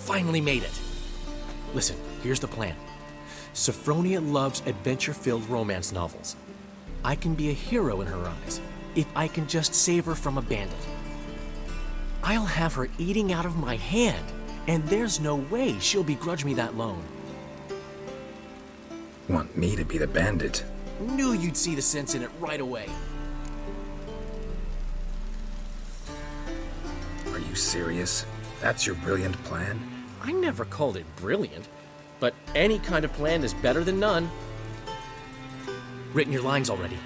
finally made it. Listen, here's the plan. Sophronia loves adventure-filled romance novels. I can be a hero in her eyes if I can just save her from a bandit. I'll have her eating out of my hand, and there's no way she'll begrudge me that loan. Want me to be the bandit? Knew you'd see the sense in it right away. Are you serious? That's your brilliant plan? I never called it brilliant, but any kind of plan is better than none. Written your lines already.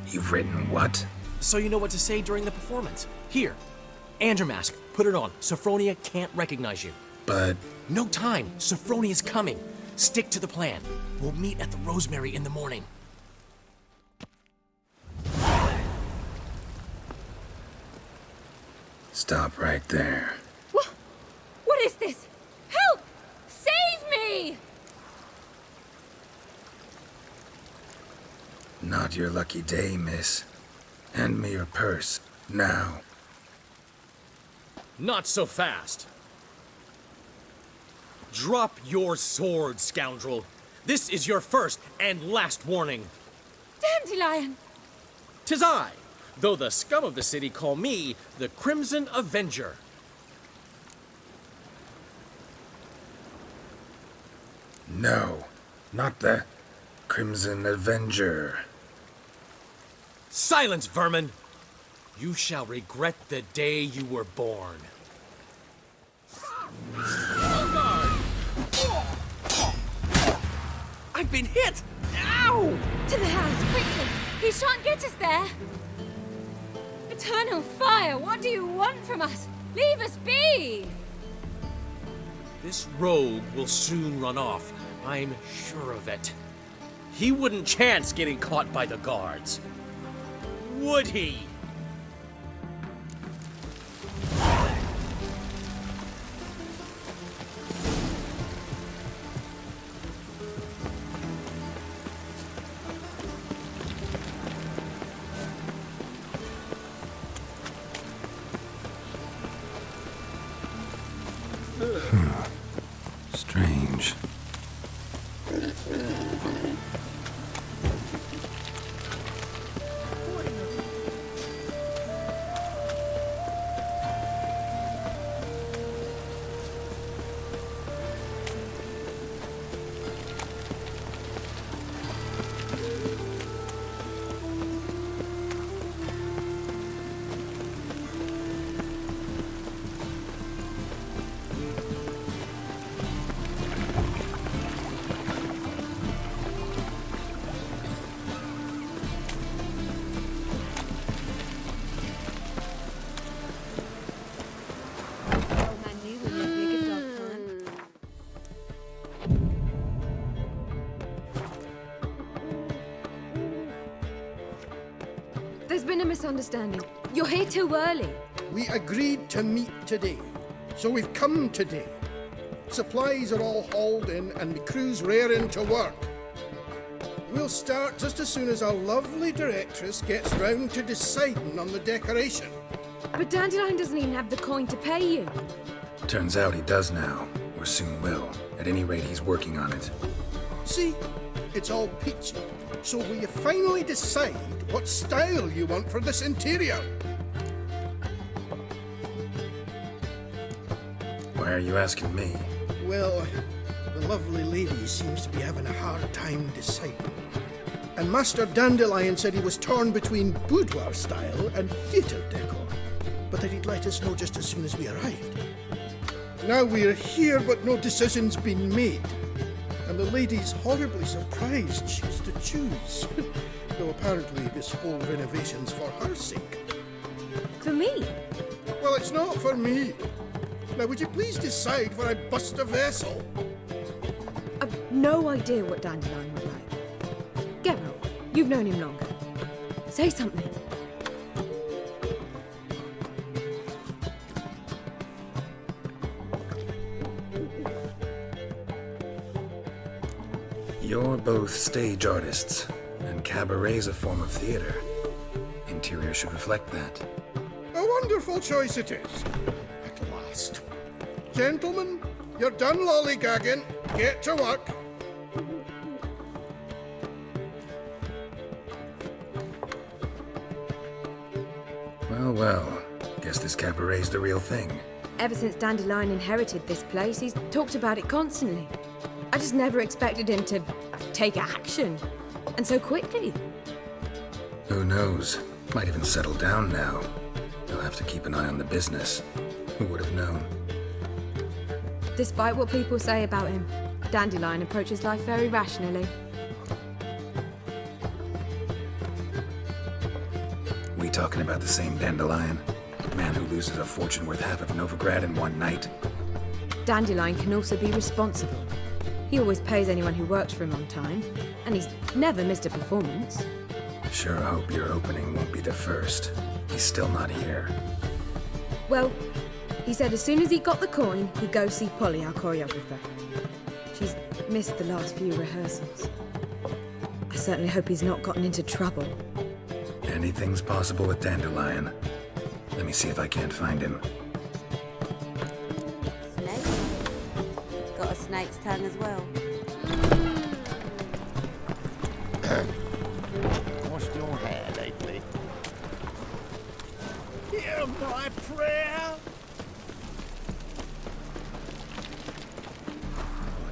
You've written what? So you know what to say during the performance. Here, and your mask. Put it on. Sophronia can't recognize you. But... No time. Sophronia's coming. Stick to the plan. We'll meet at the Rosemary in the morning. Stop right there. What is this? Help! Save me! Not your lucky day, miss. Hand me your purse, now. Not so fast. Drop your sword, scoundrel. This is your first and last warning. Dandelion! 'Tis I, though the scum of the city call me the Crimson Avenger. No, not the Crimson Avenger. Silence, vermin! You shall regret the day you were born. I've been hit! Ow! To the house, quickly! He shan't get us there! Eternal fire, what do you want from us? Leave us be! This rogue will soon run off. I'm sure of it. He wouldn't chance getting caught by the guards. Would he? Strange. There's been a misunderstanding. You're here too early. We agreed to meet today, so we've come today. Supplies are all hauled in and the crew's raring to work. We'll start just as soon as our lovely directress gets round to deciding on the decoration. But Dandelion doesn't even have the coin to pay you. Turns out he does now, or soon will. At any rate, he's working on it. See? It's all peachy. So will you finally decide what style you want for this interior? Why are you asking me? Well, the lovely lady seems to be having a hard time deciding. And Master Dandelion said he was torn between boudoir style and theatre decor, but that he'd let us know just as soon as we arrived. Now we're here, but no decision's been made. And the lady's horribly surprised she's to choose. Though apparently this whole renovation's for her sake. For me? Well, it's not for me. Now, would you please decide before I bust a vessel? I've no idea what Dandelion would like. Geralt, you've known him longer. Say something. You're both stage artists, and cabaret's a form of theater. Interior should reflect that. A wonderful choice it is. At last. Gentlemen, You're done lollygagging. Get to work. Well, well. Guess this cabaret's the real thing. Ever since Dandelion inherited this place, he's talked about it constantly. I just never expected him to take action. And so quickly. Who knows? Might even settle down now. He'll have to keep an eye on the business. Who would have known? Despite what people say about him, Dandelion approaches life very rationally. We talking about the same Dandelion? Man who loses a fortune worth half of Novigrad in one night? Dandelion can also be responsible. He always pays anyone who works for him on time, and he's never missed a performance. Sure hope your opening won't be the first. He's still not here. Well, he said as soon as he got the coin, he'd go see Polly, our choreographer. She's missed the last few rehearsals. I certainly hope he's not gotten into trouble. Anything's possible with Dandelion. Let me see if I can't find him. Snake? He's got a snake's tongue as well. Washed your hair lately? Hear my prayer!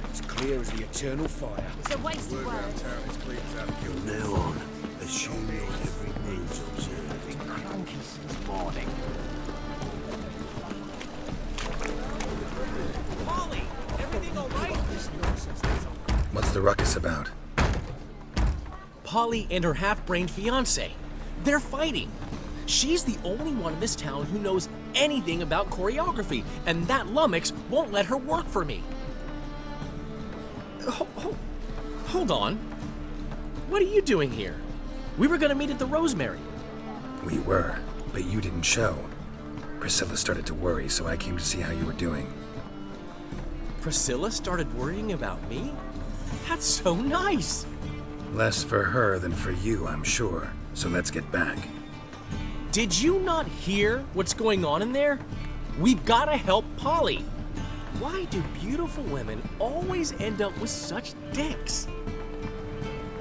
It's clear as the eternal fire. It's a waste of words. From now on, assume your every move's observed. Been clunky since morning. Polly, everything all right? What's the ruckus about? Polly and her half-brained fiance. They're fighting. She's the only one in this town who knows anything about choreography, and that lummox won't let her work for me. Hold on. What are you doing here? We were gonna meet at the Rosemary. We were, but you didn't show. Priscilla started to worry, so I came to see how you were doing. Priscilla started worrying about me? That's so nice. Less for her than for you, I'm sure. So let's get back. Did you not hear what's going on in there? We've gotta help Polly. Why do beautiful women always end up with such dicks?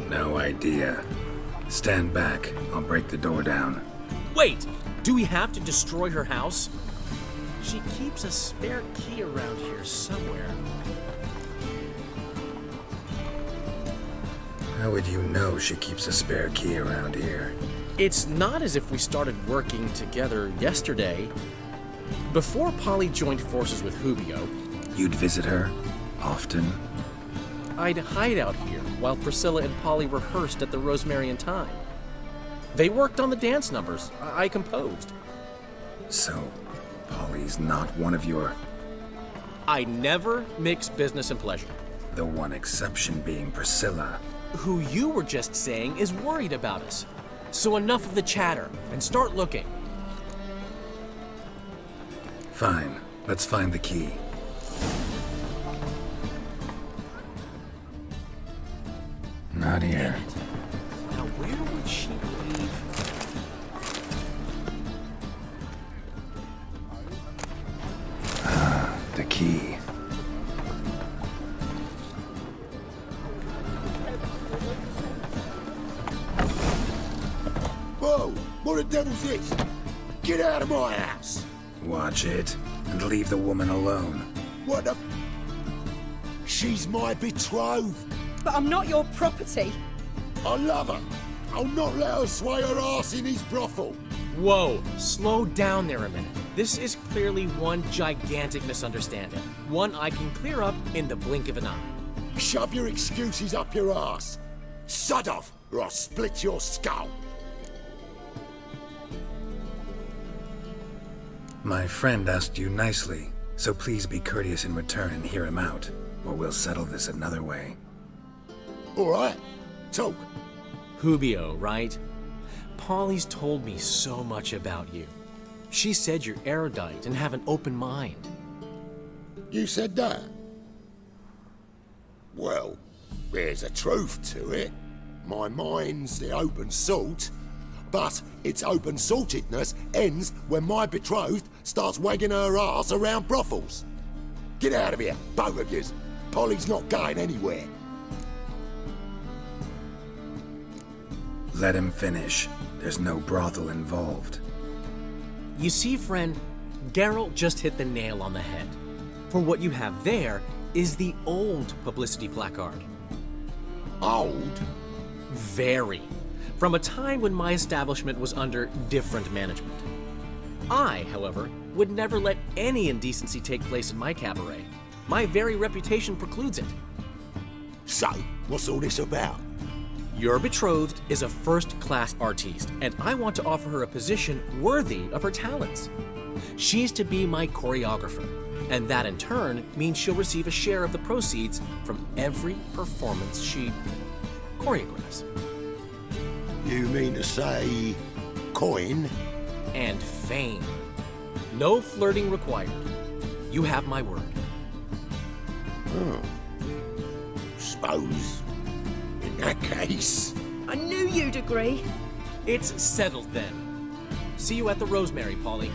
No idea. Stand back. I'll break the door down. Wait, do we have to destroy her house? She keeps a spare key around here somewhere. How would you know she keeps a spare key around here? It's not as if we started working together yesterday. Before Polly joined forces with Hubio, You'd visit her? Often? I'd hide out here while Priscilla and Polly rehearsed at the Rosemary and Thyme. They worked on the dance numbers I composed. So, Polly's not one of your... I never mix business and pleasure. The one exception being Priscilla. Who you were just saying is worried about us. So enough of the chatter and start looking. Fine. Let's find the key. Not here. Now where would she leave? The key. Whoa! What the devil's this? Get out of my house! Watch it, and leave the woman alone. What the... She's my betrothed. But I'm not your property. I love her. I'll not let her sway her ass in his brothel. Whoa, slow down there a minute. This is clearly one gigantic misunderstanding. One I can clear up in the blink of an eye. Shove your excuses up your ass. Sod off, or I'll split your skull. My friend asked you nicely, so please be courteous in return and hear him out, or we'll settle this another way. All right, talk. Hubio, right? Polly's told me so much about you. She said you're erudite and have an open mind. You said that? Well, there's a truth to it. My mind's the open salt, but its open saltedness ends when my betrothed starts wagging her ass around brothels. Get out of here, both of yous. Polly's not going anywhere. Let him finish. There's no brothel involved. You see, friend, Geralt just hit the nail on the head. For what you have there is the old publicity placard. Old? Very. From a time when my establishment was under different management. I, however, would never let any indecency take place in my cabaret. My very reputation precludes it. So, what's all this about? Your betrothed is a first-class artiste, and I want to offer her a position worthy of her talents. She's to be my choreographer, and that in turn means she'll receive a share of the proceeds from every performance she choreographs. You mean to say... coin? And fame. No flirting required. You have my word. Suppose... in that case... I knew you'd agree. It's settled then. See you at the Rosemary, Polly.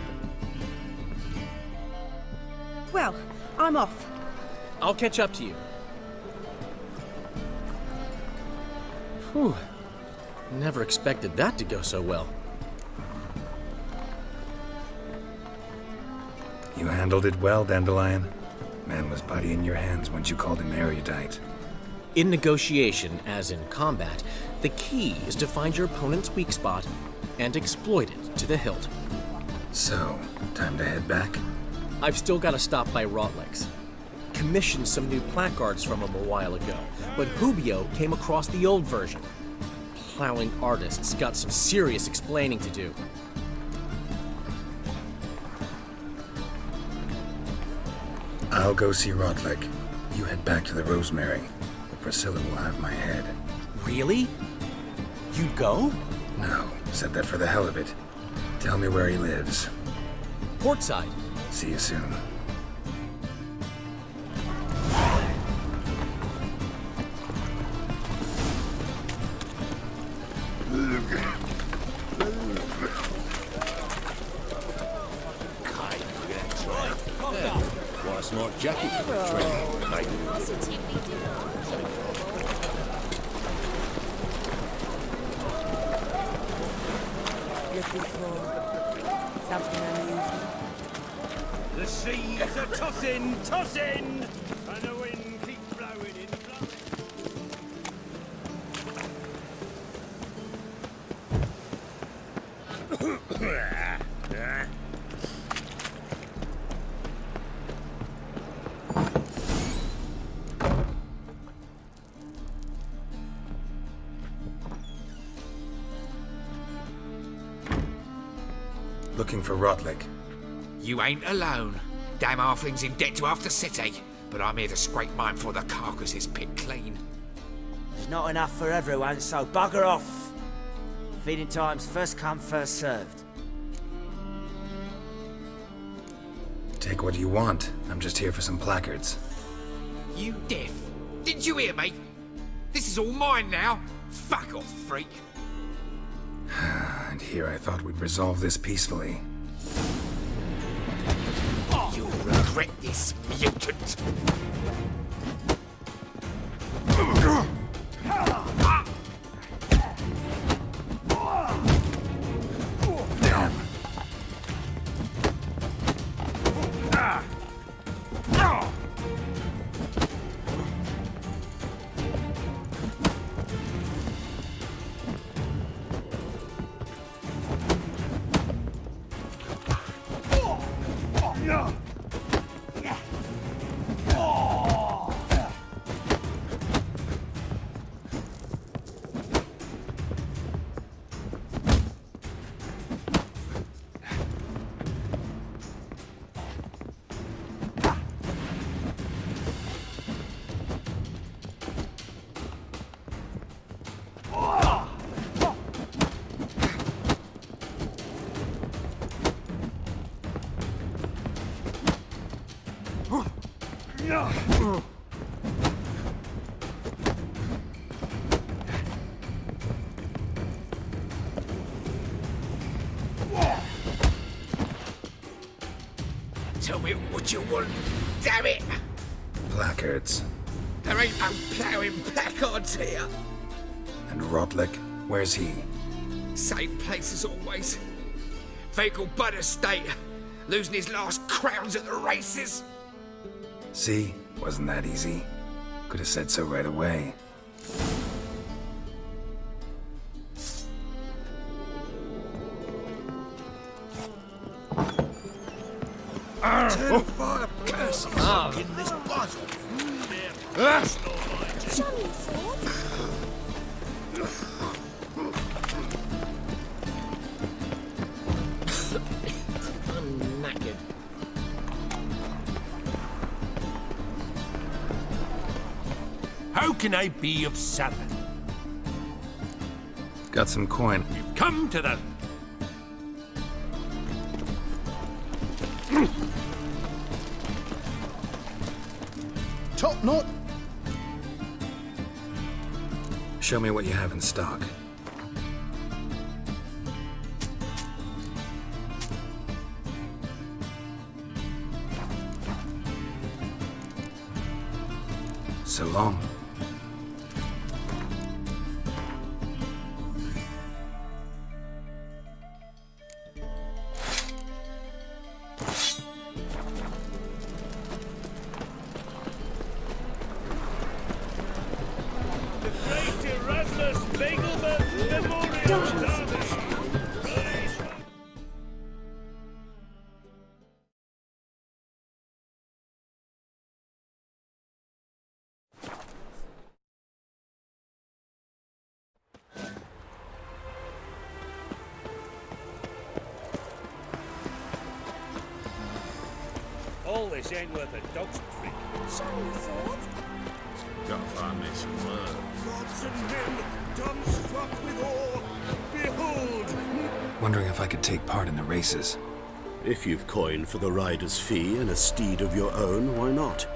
Well, I'm off. I'll catch up to you. Whew. Never expected that to go so well. You handled it well, Dandelion. Man was buddy in your hands once you called him erudite. In negotiation, as in combat, the key is to find your opponent's weak spot and exploit it to the hilt. So, time to head back? I've still got to stop by Rotlex. Commissioned some new placards from him a while ago, but Hubio came across the old version. Plowing artists got some serious explaining to do. I'll go see Rotlick. You head back to the Rosemary, or Priscilla will have my head. Really? You'd go? No, said that for the hell of it. Tell me where he lives. Portside. See you soon. Quite a smart jacket for the training, mate. Looking for something unusual. The seas are tossing, tossing, and the wind keeps blowing in. Looking for Rotlick. You ain't alone. Damn halfling's in debt to half the city, but I'm here to scrape mine before the carcass is picked clean. There's not enough for everyone, so bugger off. Feeding time's first come, first served. Take what you want. I'm just here for some placards. You deaf? Didn't you hear me? This is all mine now. Fuck off, freak. And here I thought we'd resolve this peacefully. You'll regret this, mutant. Damn. Tell me what you want, damn it! Placards. There ain't no ploughing placards here. And Rotlick, where's he? Same place as always. Vehicle Bud Estate, losing his last crowns at the races. See? Wasn't that easy? Could have said so right away. Ten fire curses in this bottle. Show me your sword. I'm knackered. How can I be of service? Got some coin. Come to the... Top knot. Show me what you have in stock. So long. Great Erasmus Begelman Memorial Service. All this ain't worth a dog's trick. Show me your sword. Gotta find me some word. Gods and men, dumb struck with awe, behold! Wondering if I could take part in the races. If you've coin for the rider's fee and a steed of your own, why not?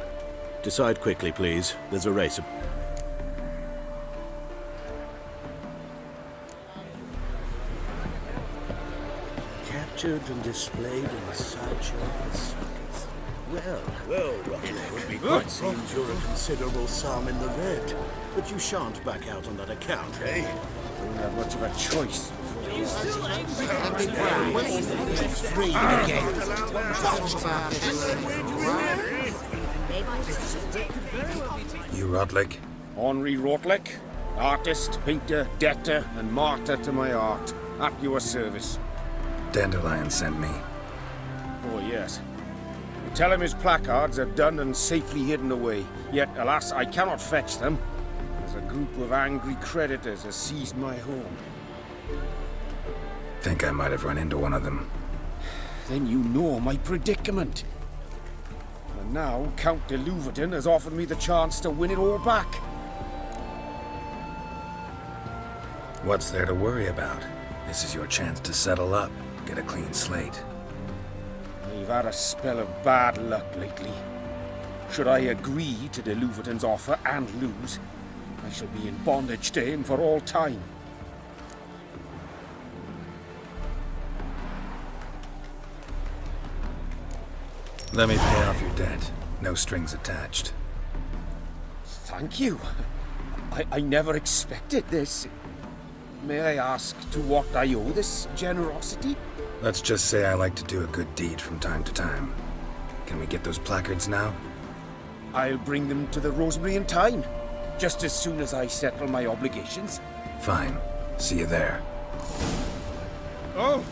Decide quickly, please. There's a race. Captured and displayed in a sideshow of the circus. Well, Rotlick, it seems you're a considerable sum in the red, but you shan't back out on that account, eh? Don't have much of a choice. Free again. You Rotlick? Henri Rotlick, artist, painter, debtor, and martyr to my art, at your service. Dandelion sent me. Oh, yes. Tell him his placards are done and safely hidden away. Yet, alas, I cannot fetch them, as a group of angry creditors has seized my home. Think I might have run into one of them. Then you know my predicament. And now Count de Louverton has offered me the chance to win it all back. What's there to worry about? This is your chance to settle up, get a clean slate. I've had a spell of bad luck lately. Should I agree to de Louverton's offer and lose, I shall be in bondage to him for all time. Let me pay off your debt. No strings attached. Thank you. I never expected this. May I ask to what I owe this generosity? Let's just say I like to do a good deed from time to time. Can we get those placards now? I'll bring them to the Rosemary in time, just as soon as I settle my obligations. Fine. See you there. Oh!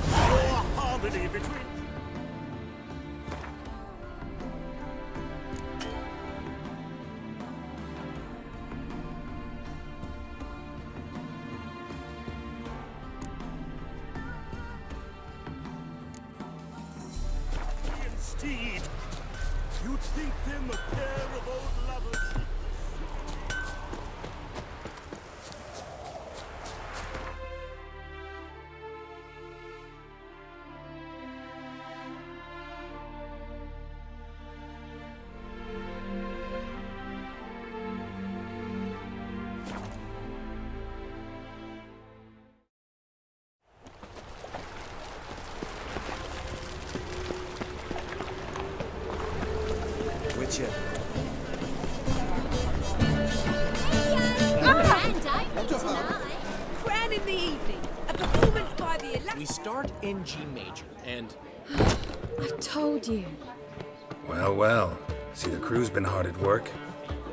More harmony between... Steed. You'd think them a pair of old lovers. with you. Crown in the evening. A performance by the We start in G major, and I've told you. Well, well. See, the crew's been hard at work.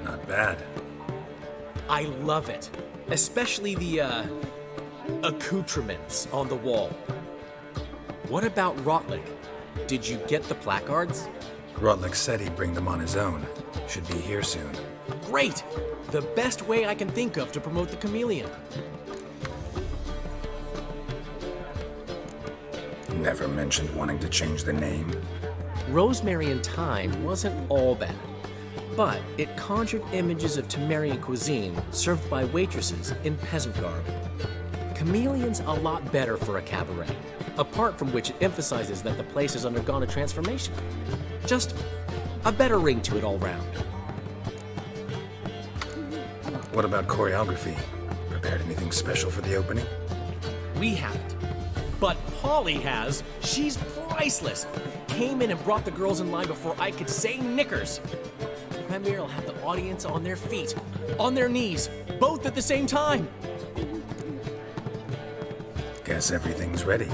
Not bad. I love it. Especially the, accoutrements on the wall. What about Rotlick? Did you get the placards? Rotlick said he'd bring them on his own. Should be here soon. Great! The best way I can think of to promote the Chameleon. Never mentioned wanting to change the name. Rosemary and Thyme wasn't all bad, but it conjured images of Temerian cuisine served by waitresses in peasant garb. Chameleon's a lot better for a cabaret, apart from which it emphasizes that the place has undergone a transformation. Just a better ring to it all round. What about choreography? Prepared anything special for the opening? We haven't. But Polly has. She's priceless. Came in and brought the girls in line before I could say knickers. Premiere will have the audience on their feet, on their knees, both at the same time. Guess everything's ready.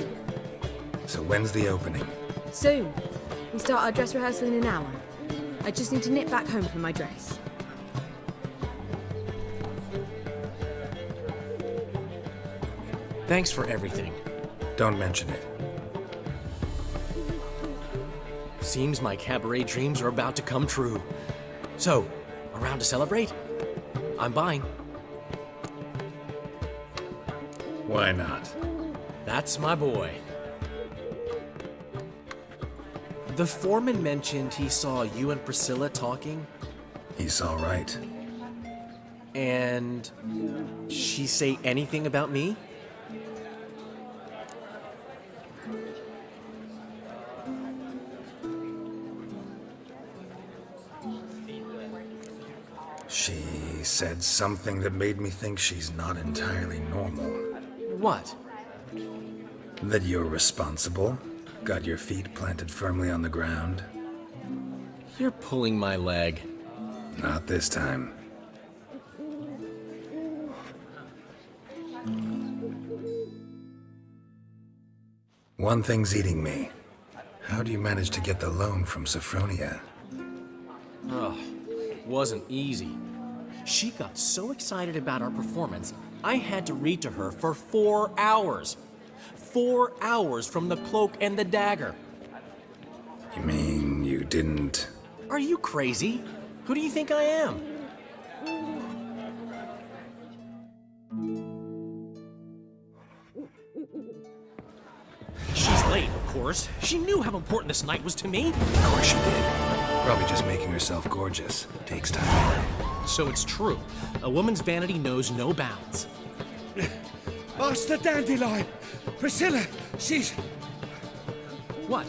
So when's the opening? Soon. We start our dress rehearsal in an hour. I just need to nip back home for my dress. Thanks for everything. Don't mention it. Seems my cabaret dreams are about to come true. So, around to celebrate? I'm buying. Why not? That's my boy. The foreman mentioned he saw you and Priscilla talking. He's all right. And she say anything about me? She said something that made me think she's not entirely normal. What? That you're responsible, got your feet planted firmly on the ground. You're pulling my leg. Not this time. One thing's eating me. How do you manage to get the loan from Sophronia? Ugh, wasn't easy. She got so excited about our performance, I had to read to her for 4 hours. 4 hours from the Cloak and the Dagger. You mean you didn't... Are you crazy? Who do you think I am? She's late, of course. She knew how important this night was to me. Of course she did. Probably just making herself gorgeous. Takes time. So it's true. A woman's vanity knows no bounds. Master Dandelion! Priscilla, she's... What?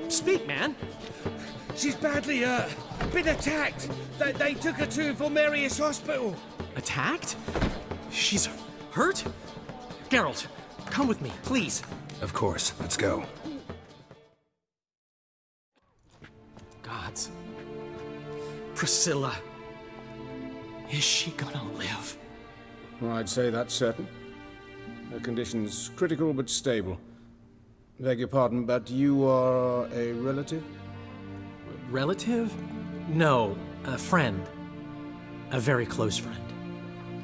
Speak, man. She's badly, been attacked. They took her to Vulmerius Hospital. Attacked? She's hurt? Geralt, come with me, please. Of course. Let's go. Gods. Priscilla. Is she gonna live? Well, I'd say that's certain. Her condition's critical but stable. Beg your pardon, but you are a relative? Relative? No, a friend. A very close friend.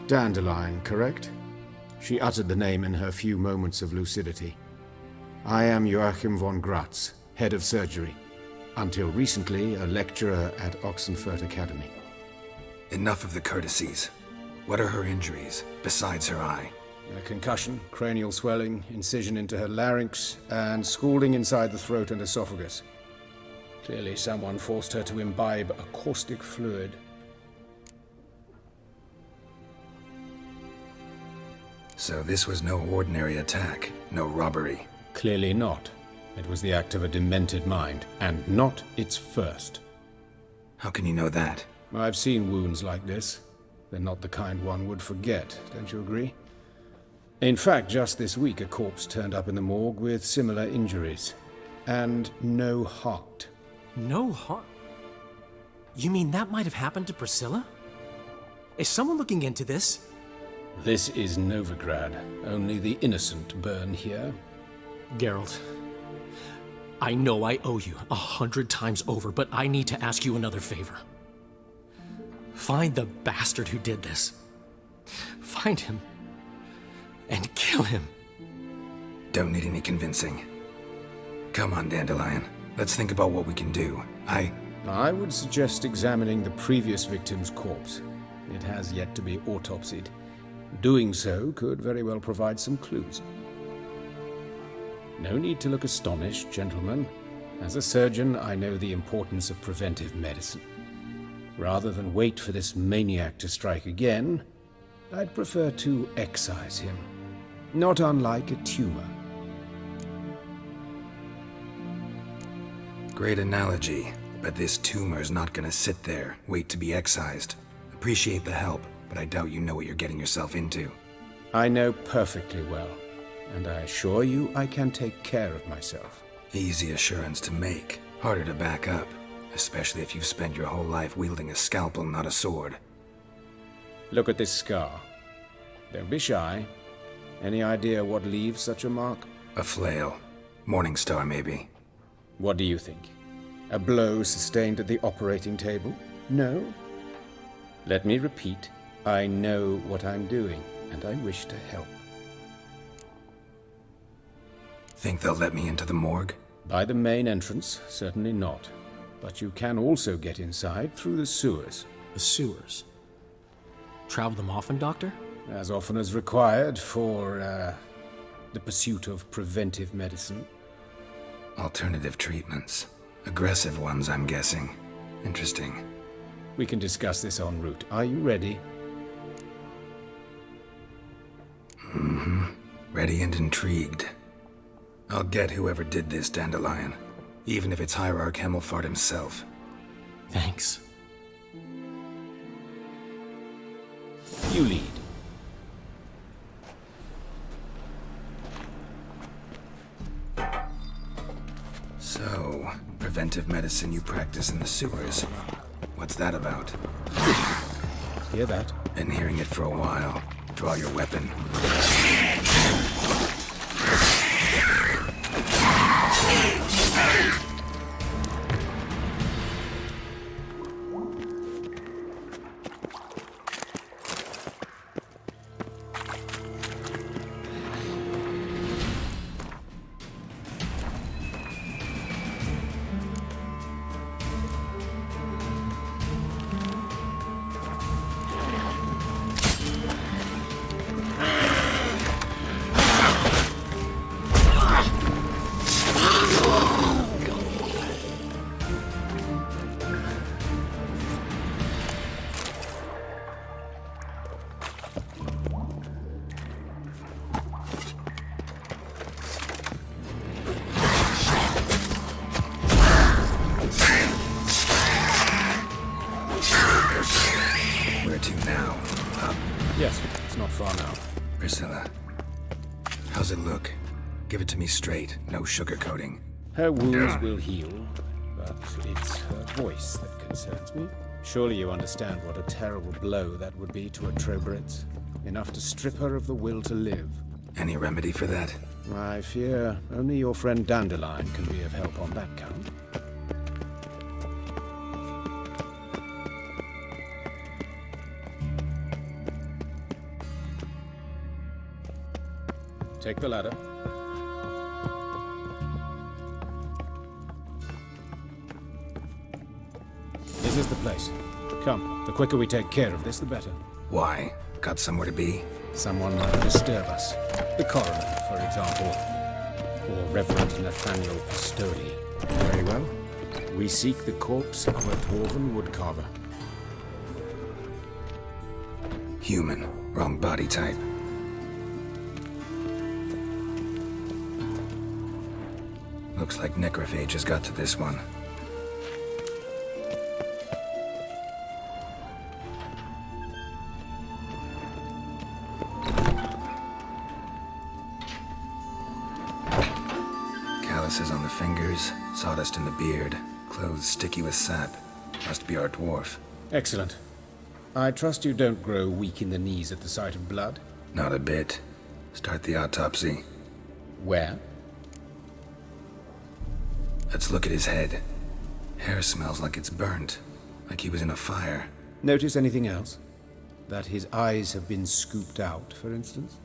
Dandelion, correct? She uttered the name in her few moments of lucidity. I am Joachim von Gratz, head of surgery. Until recently, a lecturer at Oxenfurt Academy. Enough of the courtesies. What are her injuries, besides her eye? A concussion, cranial swelling, incision into her larynx, and scalding inside the throat and esophagus. Clearly someone forced her to imbibe a caustic fluid. So this was no ordinary attack, no robbery. Clearly not. It was the act of a demented mind, and not its first. How can you know that? I've seen wounds like this. They're not the kind one would forget, don't you agree? In fact, just this week a corpse turned up in the morgue with similar injuries. And no heart. No heart? You mean that might have happened to Priscilla? Is someone looking into this? This is Novigrad. Only the innocent burn here. Geralt, I know I owe you 100 times over, but I need to ask you another favor. Find the bastard who did this. Find him and kill him. Don't need any convincing. Come on, Dandelion. Let's think about what we can do. I would suggest examining the previous victim's corpse. It has yet to be autopsied. Doing so could very well provide some clues. No need to look astonished, gentlemen. As a surgeon, I know the importance of preventive medicine. Rather than wait for this maniac to strike again, I'd prefer to excise him. Not unlike a tumor. Great analogy, but this tumor's not gonna sit there, wait to be excised. Appreciate the help, but I doubt you know what you're getting yourself into. I know perfectly well, and I assure you I can take care of myself. Easy assurance to make, harder to back up, especially if you've spent your whole life wielding a scalpel, not a sword. Look at this scar. Don't be shy. Any idea what leaves such a mark? A flail. Morningstar, maybe. What do you think? A blow sustained at the operating table? No? Let me repeat. I know what I'm doing, and I wish to help. Think they'll let me into the morgue? By the main entrance, certainly not. But you can also get inside through the sewers. The sewers? Travel them often, Doctor? As often as required for, the pursuit of preventive medicine. Alternative treatments. Aggressive ones, I'm guessing. Interesting. We can discuss this en route. Are you ready? Mm-hmm. Ready and intrigued. I'll get whoever did this, Dandelion. Even if it's Hierarch Hemmelfart himself. Thanks. You lead. So, preventive medicine you practice in the sewers. What's that about? Hear that? Been hearing it for a while. Draw your weapon. Where to now? Up? Yes, it's not far now. Priscilla. How's it look? Give it to me straight, no sugarcoating. Her wounds will heal, but it's her voice that concerns me. Surely you understand what a terrible blow that would be to a Troberet. Enough to strip her of the will to live. Any remedy for that? I fear only your friend Dandelion can be of help on that count. Take the ladder. This is the place. Come, the quicker we take care of this, the better. Why? Got somewhere to be? Someone might disturb us. The coroner, for example. Or Reverend Nathaniel Pistoli. Very well. We seek the corpse of a dwarven woodcarver. Human. Wrong body type. Looks like necrophage has got to this one. Calluses on the fingers, sawdust in the beard, clothes sticky with sap. Must be our dwarf. Excellent. I trust you don't grow weak in the knees at the sight of blood? Not a bit. Start the autopsy. Where? Let's look at his head. Hair smells like it's burnt, like he was in a fire. Notice anything else? That his eyes have been scooped out, for instance?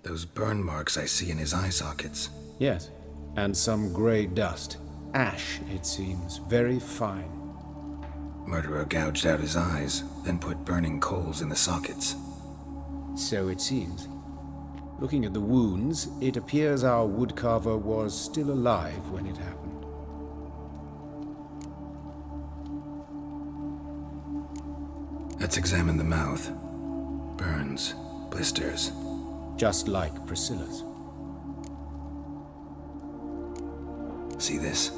Those burn marks I see in his eye sockets. Yes, and some grey dust. Ash, it seems. Very fine. Murderer gouged out his eyes, then put burning coals in the sockets. So it seems. Looking at the wounds, it appears our woodcarver was still alive when it happened. Let's examine the mouth. Burns, blisters. Just like Priscilla's. See this?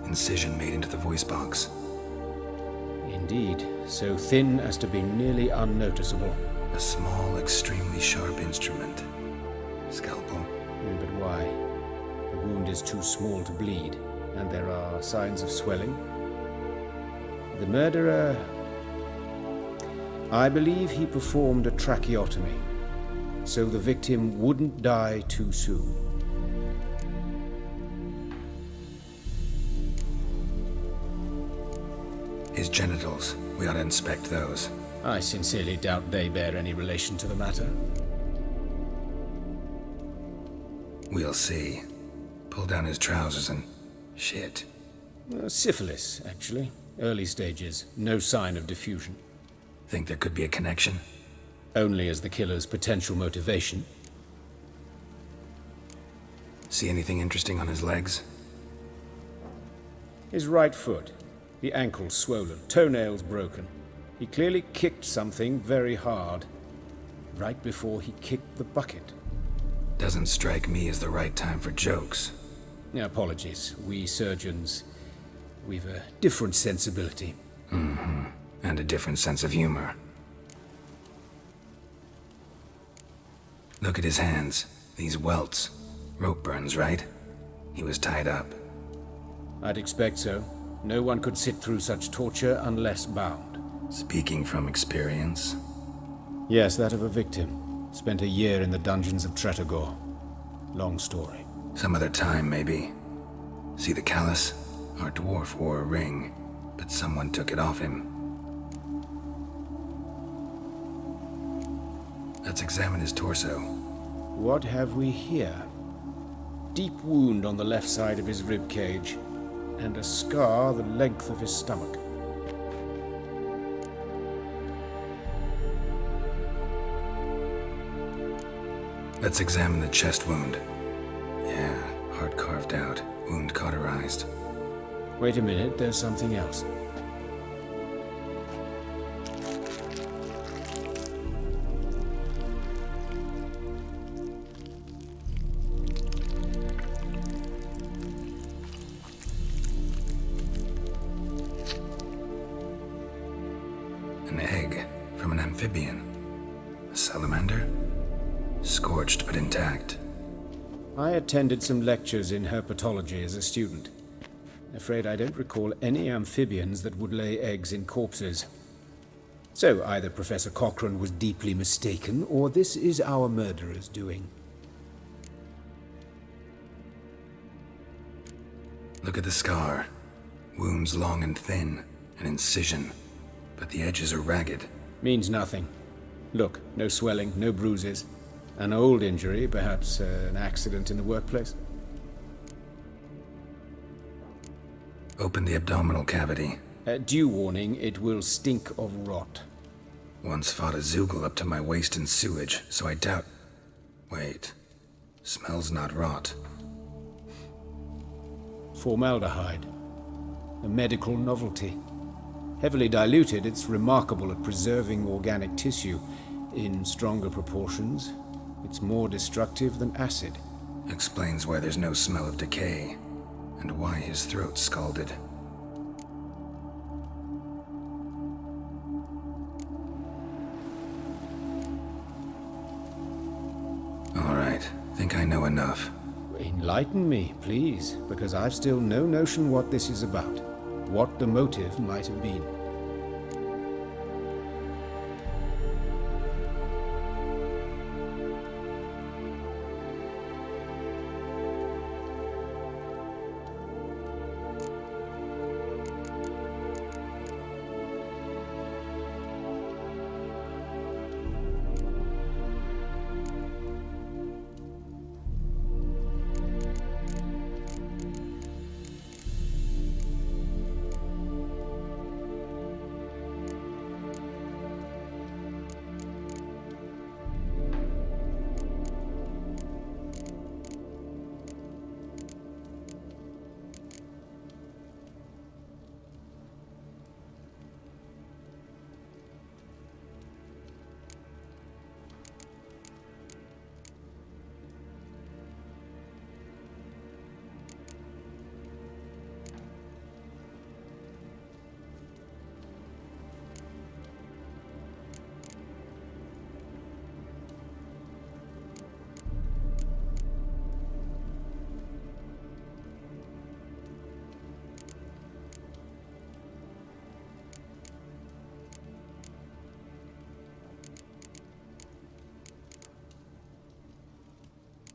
Incision made into the voice box. Indeed, so thin as to be nearly unnoticeable. A small, extremely sharp instrument. Scalpel. But why? The wound is too small to bleed, and there are signs of swelling. The murderer... I believe he performed a tracheotomy, so the victim wouldn't die too soon. His genitals. We ought to inspect those. I sincerely doubt they bear any relation to the matter. We'll see. Pull down his trousers and... shit. Syphilis, actually. Early stages. No sign of diffusion. Think there could be a connection? Only as the killer's potential motivation. See anything interesting on his legs? His right foot. The ankle swollen. Toenails broken. He clearly kicked something very hard. Right before he kicked the bucket. Doesn't strike me as the right time for jokes. Apologies. We surgeons, we've a different sensibility. Mm-hmm. And a different sense of humor. Look at his hands. These welts. Rope burns, right? He was tied up. I'd expect so. No one could sit through such torture unless bound. Speaking from experience? Yes, that of a victim. Spent a year in the dungeons of Tretogor. Long story. Some other time, maybe. See the callus? Our dwarf wore a ring, but someone took it off him. Let's examine his torso. What have we here? Deep wound on the left side of his rib cage, and a scar the length of his stomach. Let's examine the chest wound. Yeah, heart carved out, wound cauterized. Wait a minute, there's something else. An egg from an amphibian. A salamander? Scorched but intact. I attended some lectures in herpetology as a student. Afraid I don't recall any amphibians that would lay eggs in corpses. So either Professor Cochrane was deeply mistaken, or this is our murderer's doing. Look at the scar. Wounds long and thin. An incision. But the edges are ragged. Means nothing. Look, no swelling, no bruises. An old injury, perhaps an accident in the workplace. Open the abdominal cavity. Due warning, it will stink of rot. Once fought a Zoogle up to my waist in sewage, so I doubt... Wait. Smells not rot. Formaldehyde. A medical novelty. Heavily diluted, it's remarkable at preserving organic tissue. In stronger proportions, it's more destructive than acid. Explains why there's no smell of decay, and why his throat's scalded. All right, think I know enough. Enlighten me, please, because I've still no notion what this is about. What the motive might have been.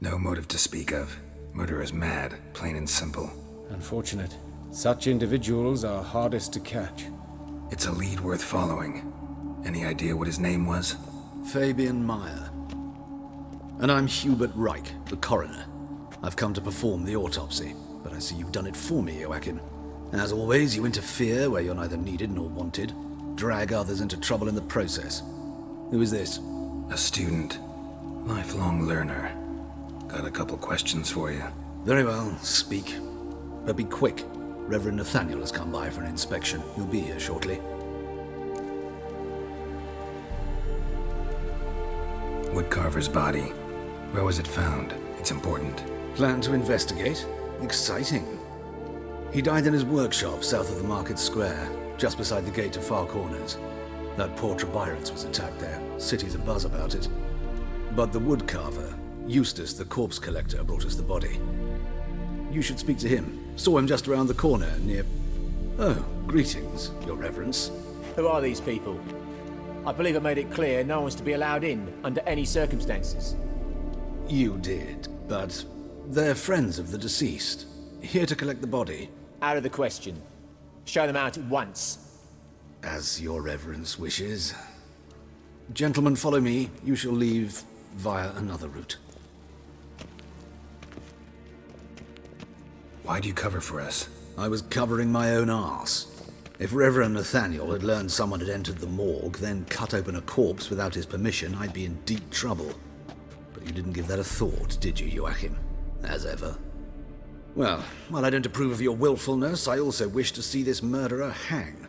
No motive to speak of. Murderer's mad, plain and simple. Unfortunate. Such individuals are hardest to catch. It's a lead worth following. Any idea what his name was? Fabian Meyer. And I'm Hubert Reich, the coroner. I've come to perform the autopsy, but I see you've done it for me, Joachim. As always, you interfere where you're neither needed nor wanted. Drag others into trouble in the process. Who is this? A student. Lifelong learner. Got a couple questions for you. Very well, speak. But be quick. Reverend Nathaniel has come by for an inspection. He'll be here shortly. Woodcarver's body. Where was it found? It's important. Plan to investigate? Exciting. He died in his workshop south of the market square, just beside the gate to Far Corners. That poor Trebirans was attacked there. City's abuzz about it. But the woodcarver, Eustace, the corpse collector, brought us the body. You should speak to him. Saw him just around the corner near... Oh, greetings, Your Reverence. Who are these people? I believe I made it clear no one's to be allowed in under any circumstances. You did, but they're friends of the deceased. Here to collect the body. Out of the question. Show them out at once. As Your Reverence wishes. Gentlemen, follow me. You shall leave via another route. Why'd you cover for us? I was covering my own arse. If Reverend Nathaniel had learned someone had entered the morgue, then cut open a corpse without his permission, I'd be in deep trouble. But you didn't give that a thought, did you, Joachim? As ever. Well, while I don't approve of your willfulness, I also wish to see this murderer hang.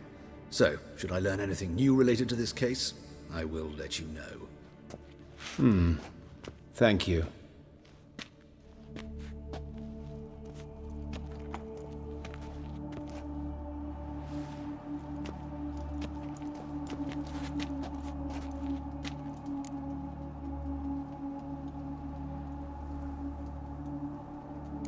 So, should I learn anything new related to this case, I will let you know. Thank you.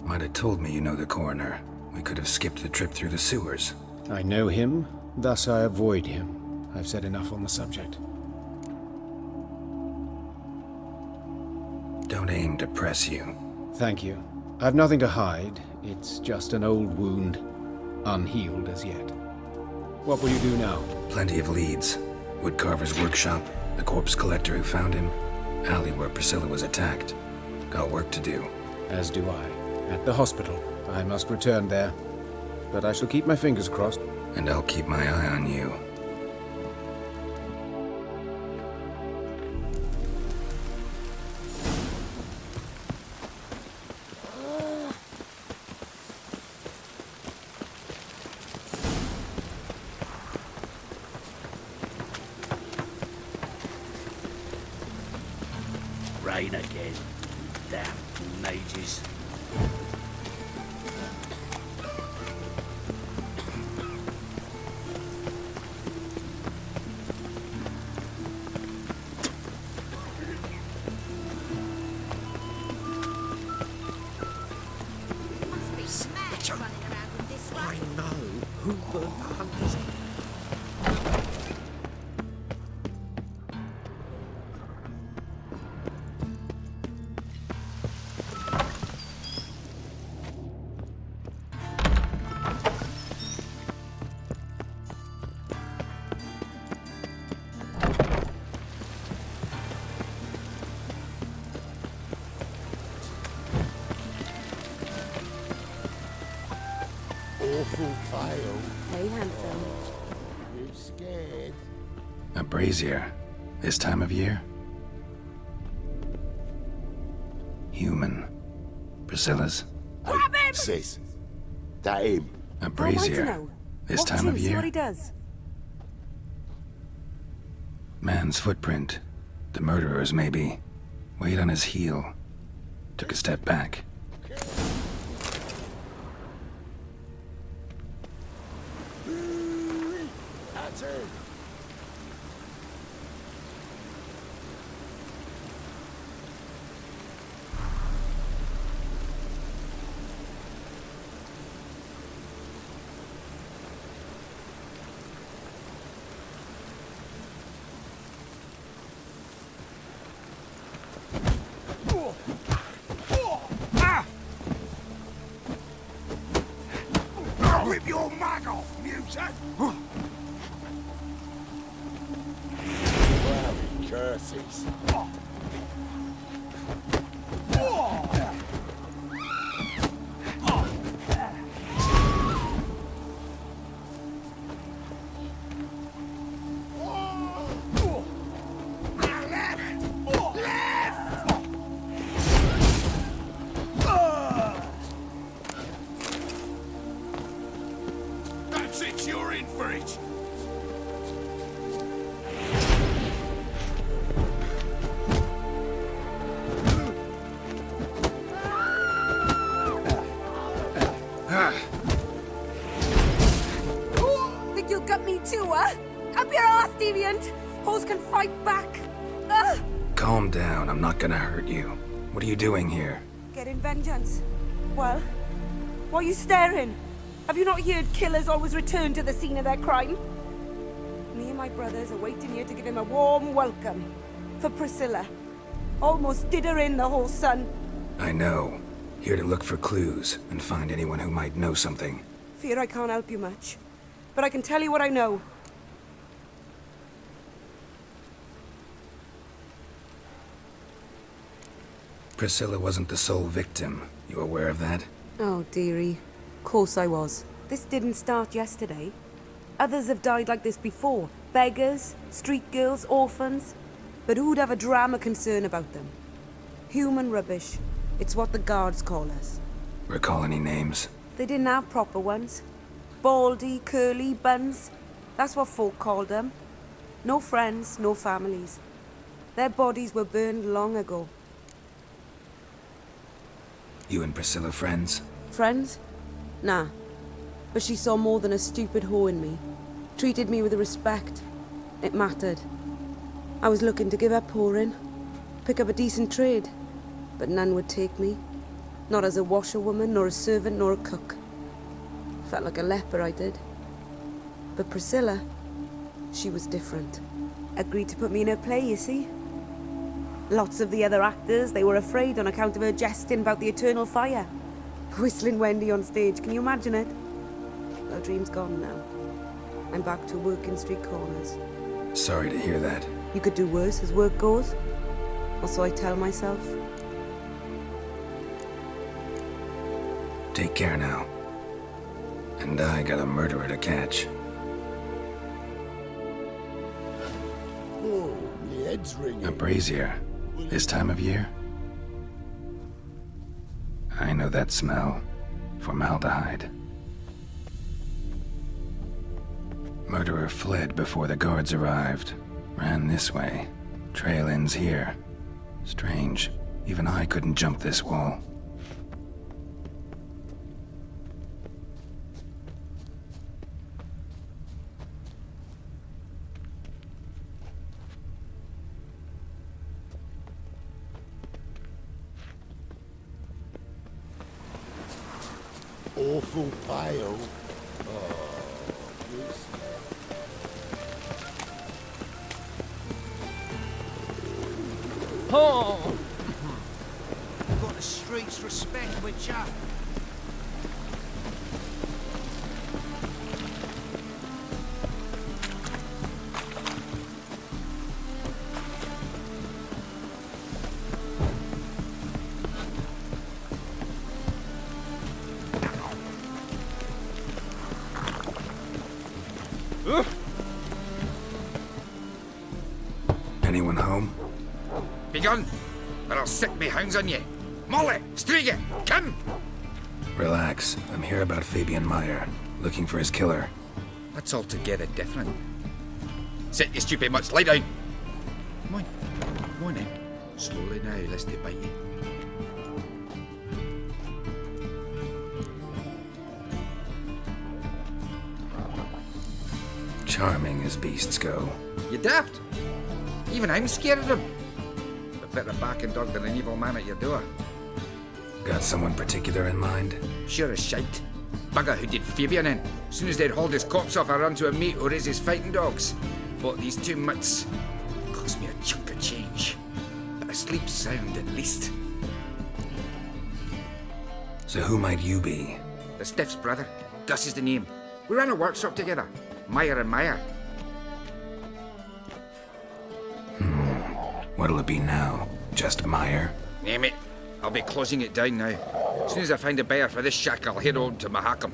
Might have told me you know the coroner. We could have skipped the trip through the sewers. I know him, thus I avoid him. I've said enough on the subject. Don't aim to press you. Thank you. I've nothing to hide. It's just an old wound, unhealed as yet. What will you do now? Plenty of leads. Woodcarver's workshop, the corpse collector who found him, alley where Priscilla was attacked. Got work to do. As do I. At the hospital. I must return there. But I shall keep my fingers crossed. And I'll keep my eye on you. Rain again. Damn mages. Awful pale. Hey, handsome. You scared? A brazier. This time of year? Human. Priscilla's? Grab him! Sis, that him? A brazier. This time of See year? what he does. Man's footprint. The murderer's, maybe. Weight on his heel. Took a step back. That's it. Rip your mag off, mutant! Bloody curses. That's it, you're in for it! Think you'll gut me too, huh? Up your ass, deviant! Hoes can fight back! Ugh! Calm down, I'm not gonna hurt you. What are you doing here? Getting vengeance. Well, why are you staring? Have you not heard killers always return to the scene of their crime? Me and my brothers are waiting here to give him a warm welcome. For Priscilla. Almost did her in, the whole son. I know. Here to look for clues and find anyone who might know something. Fear I can't help you much. But I can tell you what I know. Priscilla wasn't the sole victim. You aware of that? Oh, dearie. Of course I was. This didn't start yesterday. Others have died like this before. Beggars, street girls, orphans. But who'd have a drama concern about them? Human rubbish. It's what the guards call us. Recall any names? They didn't have proper ones. Baldy, curly, buns. That's what folk called them. No friends, no families. Their bodies were burned long ago. You and Priscilla friends? Friends? Nah. But she saw more than a stupid whore in me. Treated me with respect. It mattered. I was looking to give up whoring. Pick up a decent trade. But none would take me. Not as a washerwoman, nor a servant, nor a cook. Felt like a leper, I did. But Priscilla, she was different. Agreed to put me in her play, you see. Lots of the other actors, they were afraid on account of her jesting about the eternal fire. Whistling Wendy on stage, can you imagine it? Well, dream's gone now. I'm back to working street corners. Sorry to hear that. You could do worse as work goes. Or so I tell myself. Take care now. And I got a murderer to catch. Oh, my head's ringing. A brazier. This time of year? I know that smell. Formaldehyde. Murderer fled before the guards arrived. Ran this way. Trail ends here. Strange. Even I couldn't jump this wall. Awful pale. Oh, yes. Oh! You've got the streets respect with ya. begun, or I'll set me hounds on you. Molly, Striga, come! Relax. I'm here about Fabian Meyer, looking for his killer. That's altogether different. Sit, you stupid mutts, lie down. Come on then. Slowly now, lest they bite you. Charming as beasts go. You daft? Even I'm scared of them. A better backing dog than an evil man at your door. Got someone particular in mind? Sure as shite. Bugger who did Fabian in. As soon as they'd hauled his corpse off, I ran to a mate who raised his fighting dogs. Bought these 2 mutts. Cost me a chunk of change. But I sleep sound at least. So who might you be? The Stiff's brother. Gus is the name. We ran a workshop together. Meyer and Meyer. What'll it be now? Just Meyer? Name it. I'll be closing it down now. As soon as I find a buyer for this shack, I'll head on to Mahakam.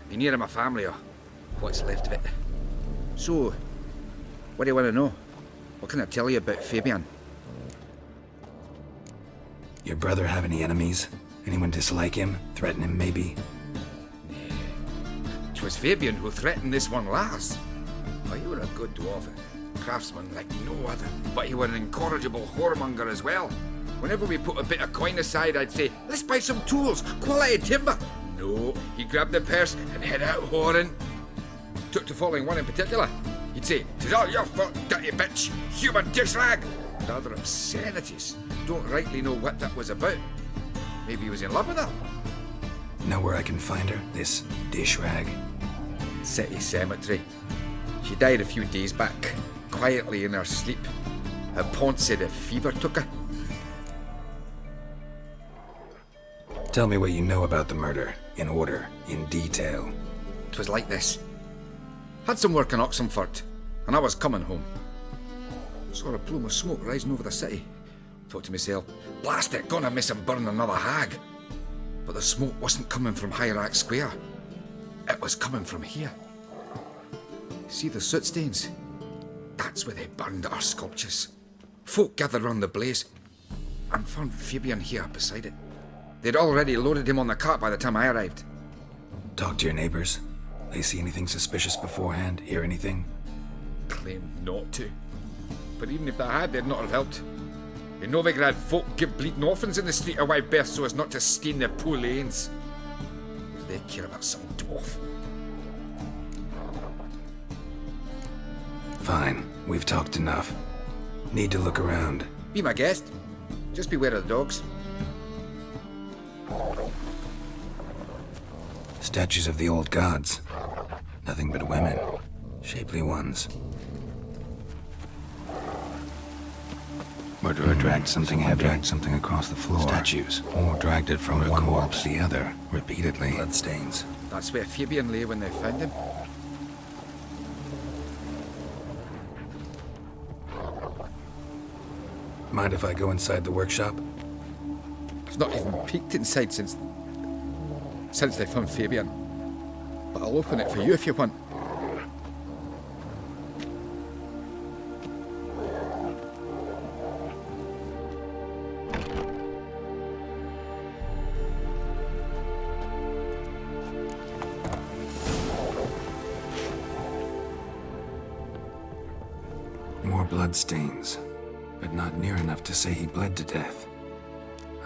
Be near my family, or what's left of it. So, what do you want to know? What can I tell you about Fabian? Your brother have any enemies? Anyone dislike him? Threaten him, maybe? 'Twas Fabian who threatened this one last. Oh, he were a good dwarf, craftsman like no other. But he were an incorrigible whoremonger as well. Whenever we put a bit of coin aside, I'd say, let's buy some tools, quality timber. No, he grabbed the purse and head out whoring. Took to following one in particular. He'd say, 'tis all your fault, dirty bitch, human dish rag. And other obscenities. Don't rightly know what that was about. Maybe he was in love with her. Know where I can find her? This dish rag? City Cemetery. She died a few days back, quietly in her sleep. Her pont said a fever took her. Tell me what you know about the murder, in order, in detail. 'Twas like this. Had some work in Oxenford, and I was coming home. Saw a plume of smoke rising over the city. Thought to myself, blast it, gonna miss him burn another hag. But the smoke wasn't coming from Hierarch Square. It was coming from here. See the soot stains? That's where they burned our sculptures. Folk gathered round the blaze and found Fabian here beside it. They'd already loaded him on the cart by the time I arrived. Talk to your neighbors. They see anything suspicious beforehand? Hear anything? Claimed not to. But even if they had, they'd not have helped. In Novigrad, folk give bleeding orphans in the street a wide berth so as not to stain their poor lanes. What do they care about some dwarf? Fine, we've talked enough. Need to look around. Be my guest. Just beware of the dogs. Statues of the old gods. Nothing but women. Shapely ones. Murderer dragged something heavy. Dragged something across the floor. Statues. Or dragged it from one wall to the other, repeatedly. Bloodstains. That's where Fabian lay when they found him. Mind if I go inside the workshop? I've not even peeked inside since they found Fabian. But I'll open it for you if you want. More bloodstains, but not near enough to say he bled to death.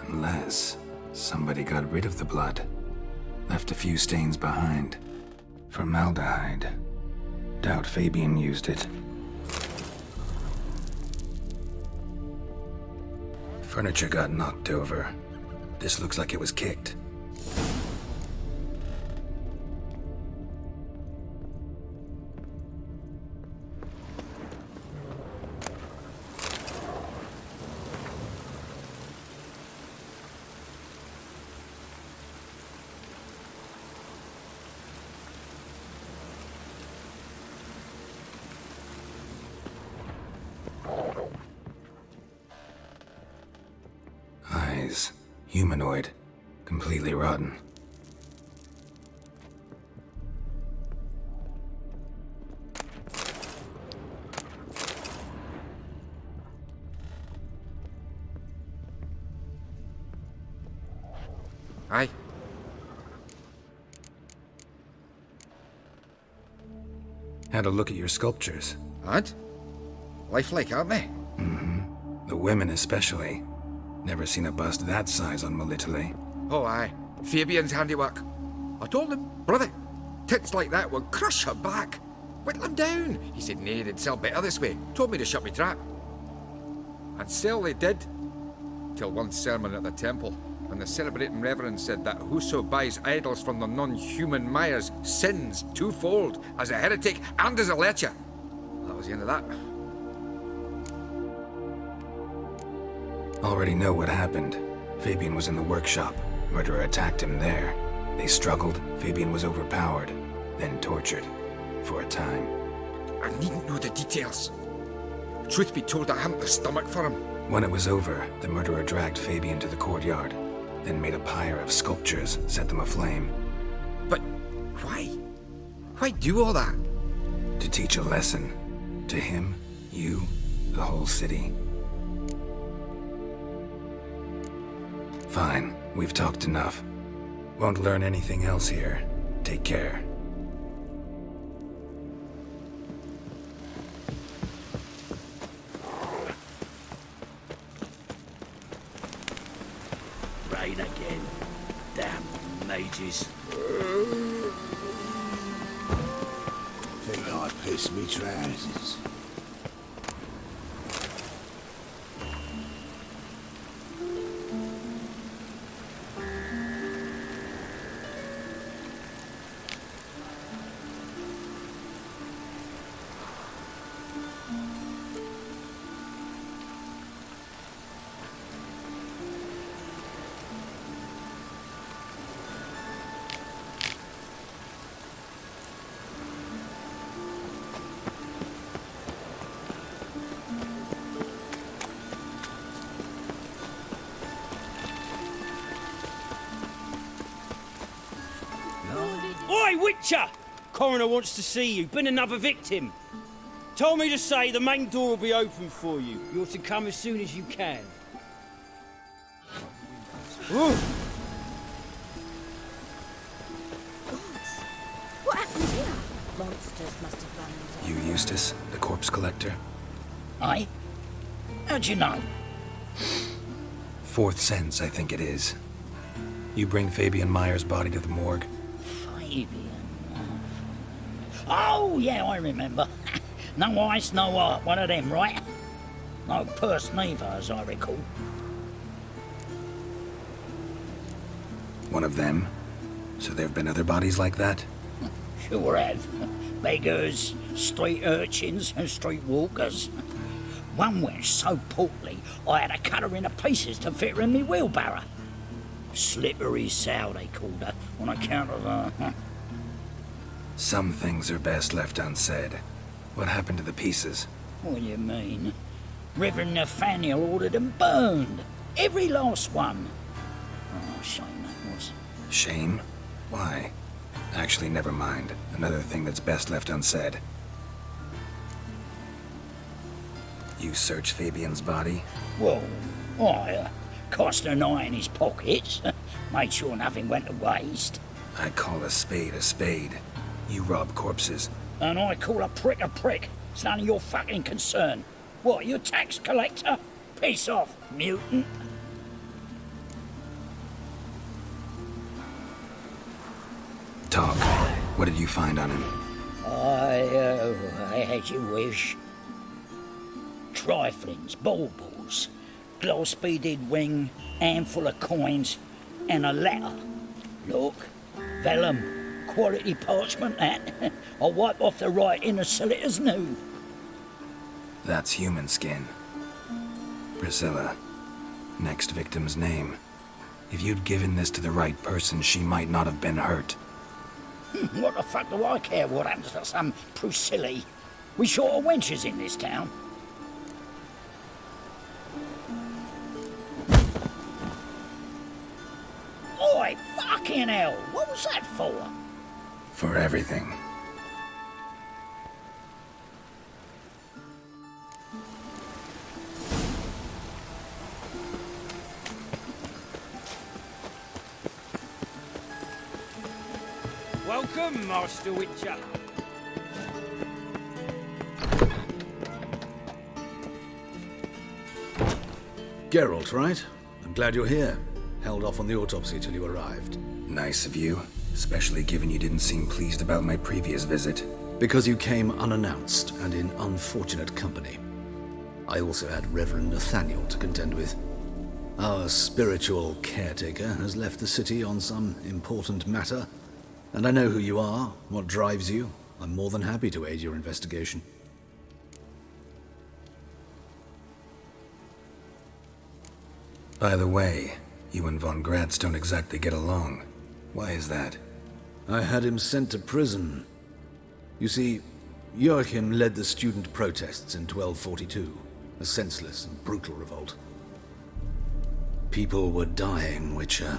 Unless somebody got rid of the blood. Left a few stains behind. Formaldehyde. Doubt Fabian used it. Furniture got knocked over. This looks like it was kicked. Eyes. Humanoid. Completely rotten. Had a look at your sculptures. And? Lifelike, aren't they? Mm-hmm. The women especially. Never seen a bust that size on Melitele. Oh, aye. Fabian's handiwork. I told him, brother, tits like that will crush her back. Whittle him down. He said, nay, they'd sell better this way. Told me to shut me trap. And sell they did. Till one sermon at the temple, when the celebrating reverend said that whoso buys idols from the non-human Myers sins twofold, as a heretic and as a lecher. That was the end of that. Already know what happened. Fabian was in the workshop. Murderer attacked him there. They struggled. Fabian was overpowered, then tortured. For a time. I needn't know the details. Truth be told, I hadn't the stomach for him. When it was over, the murderer dragged Fabian to the courtyard, then made a pyre of sculptures, set them aflame. But why? Why do all that? To teach a lesson. To him, you, the whole city. Fine, we've talked enough. Won't learn anything else here. Take care. Rain again. Damn mages. Think I pissed me trousers. Oi, Witcher! Coroner wants to see you. Been another victim. Told me to say the main door will be open for you. You're to come as soon as you can. Ooh. Gods, what happened here? Monsters must have run into You Eustace, the corpse collector? Aye? How'd you know? Fourth sense, I think it is. You bring Fabian Myers' body to the morgue. Fabian. Oh, yeah, I remember. No ice, no art, one of them, right? No purse neither, as I recall. One of them? So there have been other bodies like that? Sure have. Beggars, street urchins, and street walkers. One went so portly, I had to cut her into pieces to fit her in me wheelbarrow. Slippery sow, they called her, on account of her. Some things are best left unsaid. What happened to the pieces? What do you mean? Reverend Nathaniel ordered them burned. Every last one. Oh, shame that was. Shame? Why? Actually, never mind. Another thing that's best left unsaid. You searched Fabian's body? Well, I cast an eye in his pockets. Made sure nothing went to waste. I call a spade a spade. You rob corpses. And I call a prick a prick. It's none of your fucking concern. What, you a tax collector? Piss off, mutant. Talk. What did you find on him? As you wish. Triflings, baubles, glass-beaded ring, handful of coins, and a letter. Look, vellum, quality parchment that. I'll wipe off the writing as sell it as new. That's human skin. Priscilla. Next victim's name. If you'd given this to the right person, she might not have been hurt. What the fuck do I care what happens to some Priscilla? We short of wenches in this town. Oi, fucking hell! What was that for? For everything. Welcome, Master Witcher. Geralt, right? I'm glad you're here. Held off on the autopsy till you arrived. Nice of you, especially given you didn't seem pleased about my previous visit. Because you came unannounced and in unfortunate company. I also had Reverend Nathaniel to contend with. Our spiritual caretaker has left the city on some important matter, and I know who you are, what drives you. I'm more than happy to aid your investigation. By the way, you and von Gratz don't exactly get along. Why is that? I had him sent to prison. You see, Joachim led the student protests in 1242, a senseless and brutal revolt. People were dying, Witcher.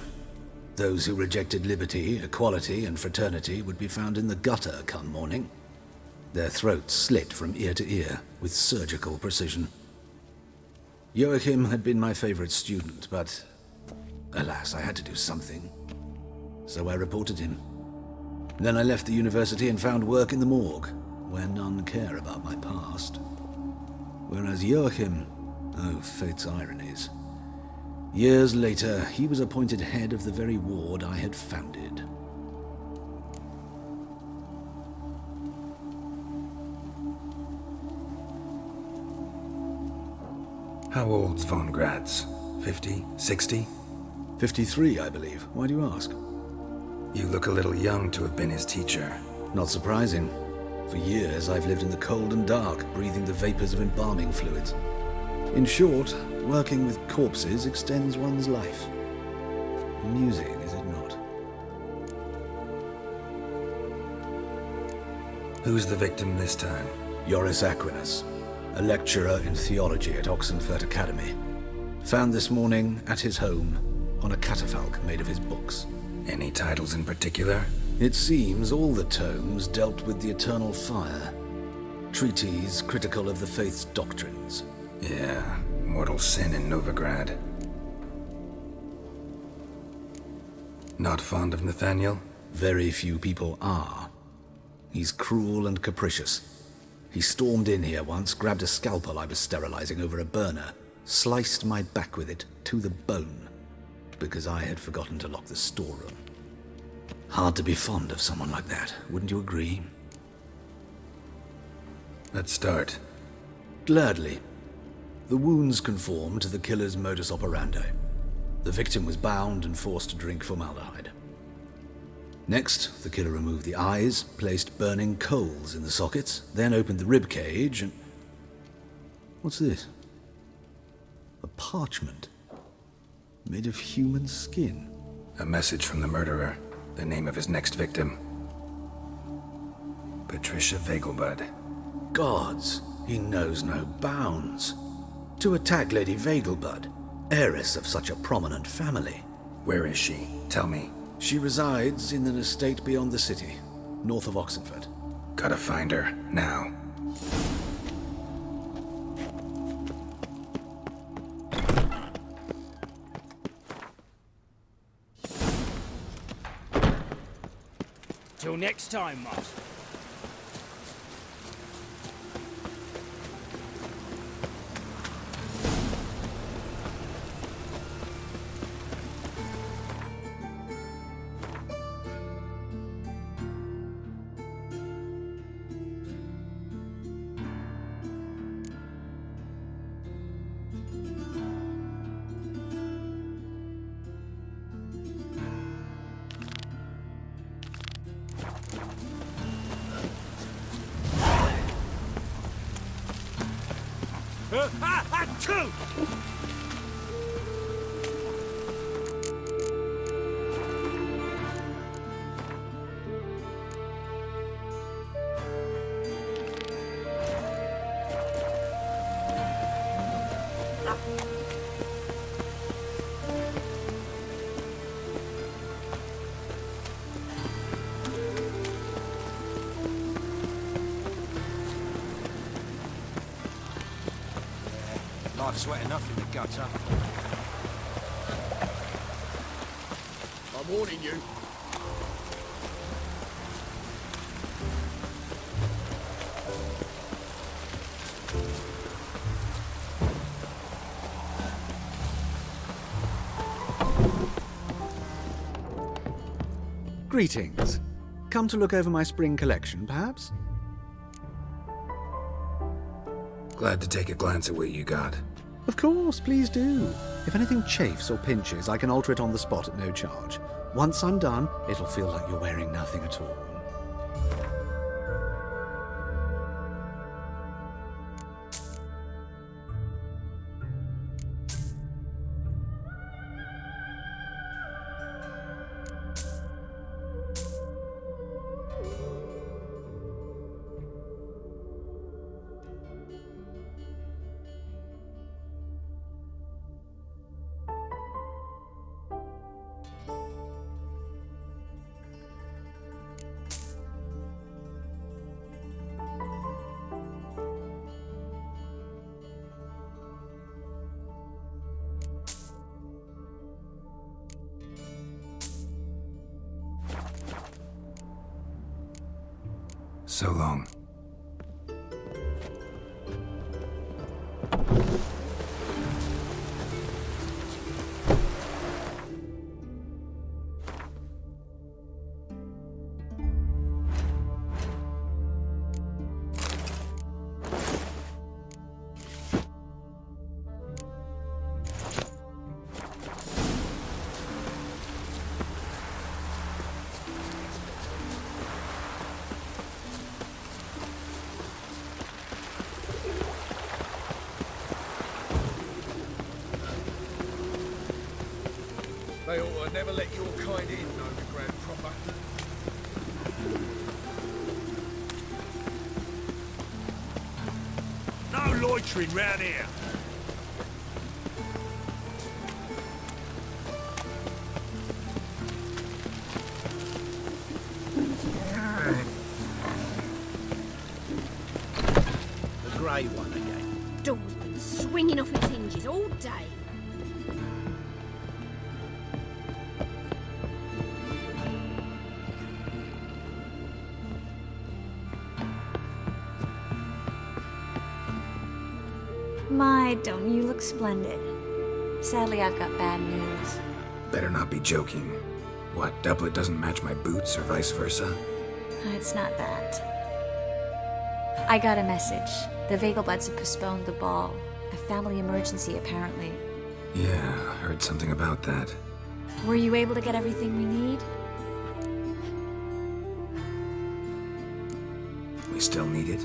Those who rejected liberty, equality, and fraternity would be found in the gutter come morning. Their throats slit from ear to ear with surgical precision. Joachim had been my favorite student, but alas, I had to do something. So I reported him. Then I left the university and found work in the morgue, where none care about my past. Whereas Joachim, oh, fate's ironies. Years later, he was appointed head of the very ward I had founded. How old's von Gratz? 50? 60? 53, I believe. Why do you ask? You look a little young to have been his teacher. Not surprising. For years, I've lived in the cold and dark, breathing the vapors of embalming fluids. In short, working with corpses extends one's life. Amusing, is it not? Who's the victim this time? Joris Aquinas, a lecturer in theology at Oxenfurt Academy. Found this morning at his home on a catafalque made of his books. Any titles in particular? It seems all the tomes dealt with the eternal fire. Treatises critical of the faith's doctrines. Yeah, mortal sin in Novigrad. Not fond of Nathaniel? Very few people are. He's cruel and capricious. He stormed in here once, grabbed a scalpel I was sterilizing over a burner, sliced my back with it to the bone, because I had forgotten to lock the storeroom. Hard to be fond of someone like that, wouldn't you agree? Let's start. Gladly. The wounds conform to the killer's modus operandi. The victim was bound and forced to drink formaldehyde. Next, the killer removed the eyes, placed burning coals in the sockets, then opened the rib cage and... What's this? A parchment. Made of human skin. A message from the murderer. The name of his next victim. Patricia Vegelbud. Gods, he knows no bounds. To attack Lady Vegelbud, heiress of such a prominent family. Where is she? Tell me. She resides in an estate beyond the city, north of Oxenfurt. Gotta find her, now. Till next time, Master. Achoo! Life's wet enough in the gutter. I'm warning you. Greetings. Come to look over my spring collection, perhaps? Glad to take a glance at what you got. Of course, please do. If anything chafes or pinches, I can alter it on the spot at no charge. Once I'm done, it'll feel like you're wearing nothing at all. So long. They ought to never let your kind in, Novigrad proper. No loitering round here. The grey one again. Door's been swinging off its hinges all day. My, don't you look splendid. Sadly, I've got bad news. Better not be joking. What, doublet doesn't match my boots or vice versa? It's not that. I got a message. The Vegelbuds have postponed the ball. A family emergency, apparently. Yeah, heard something about that. Were you able to get everything we need? We still need it?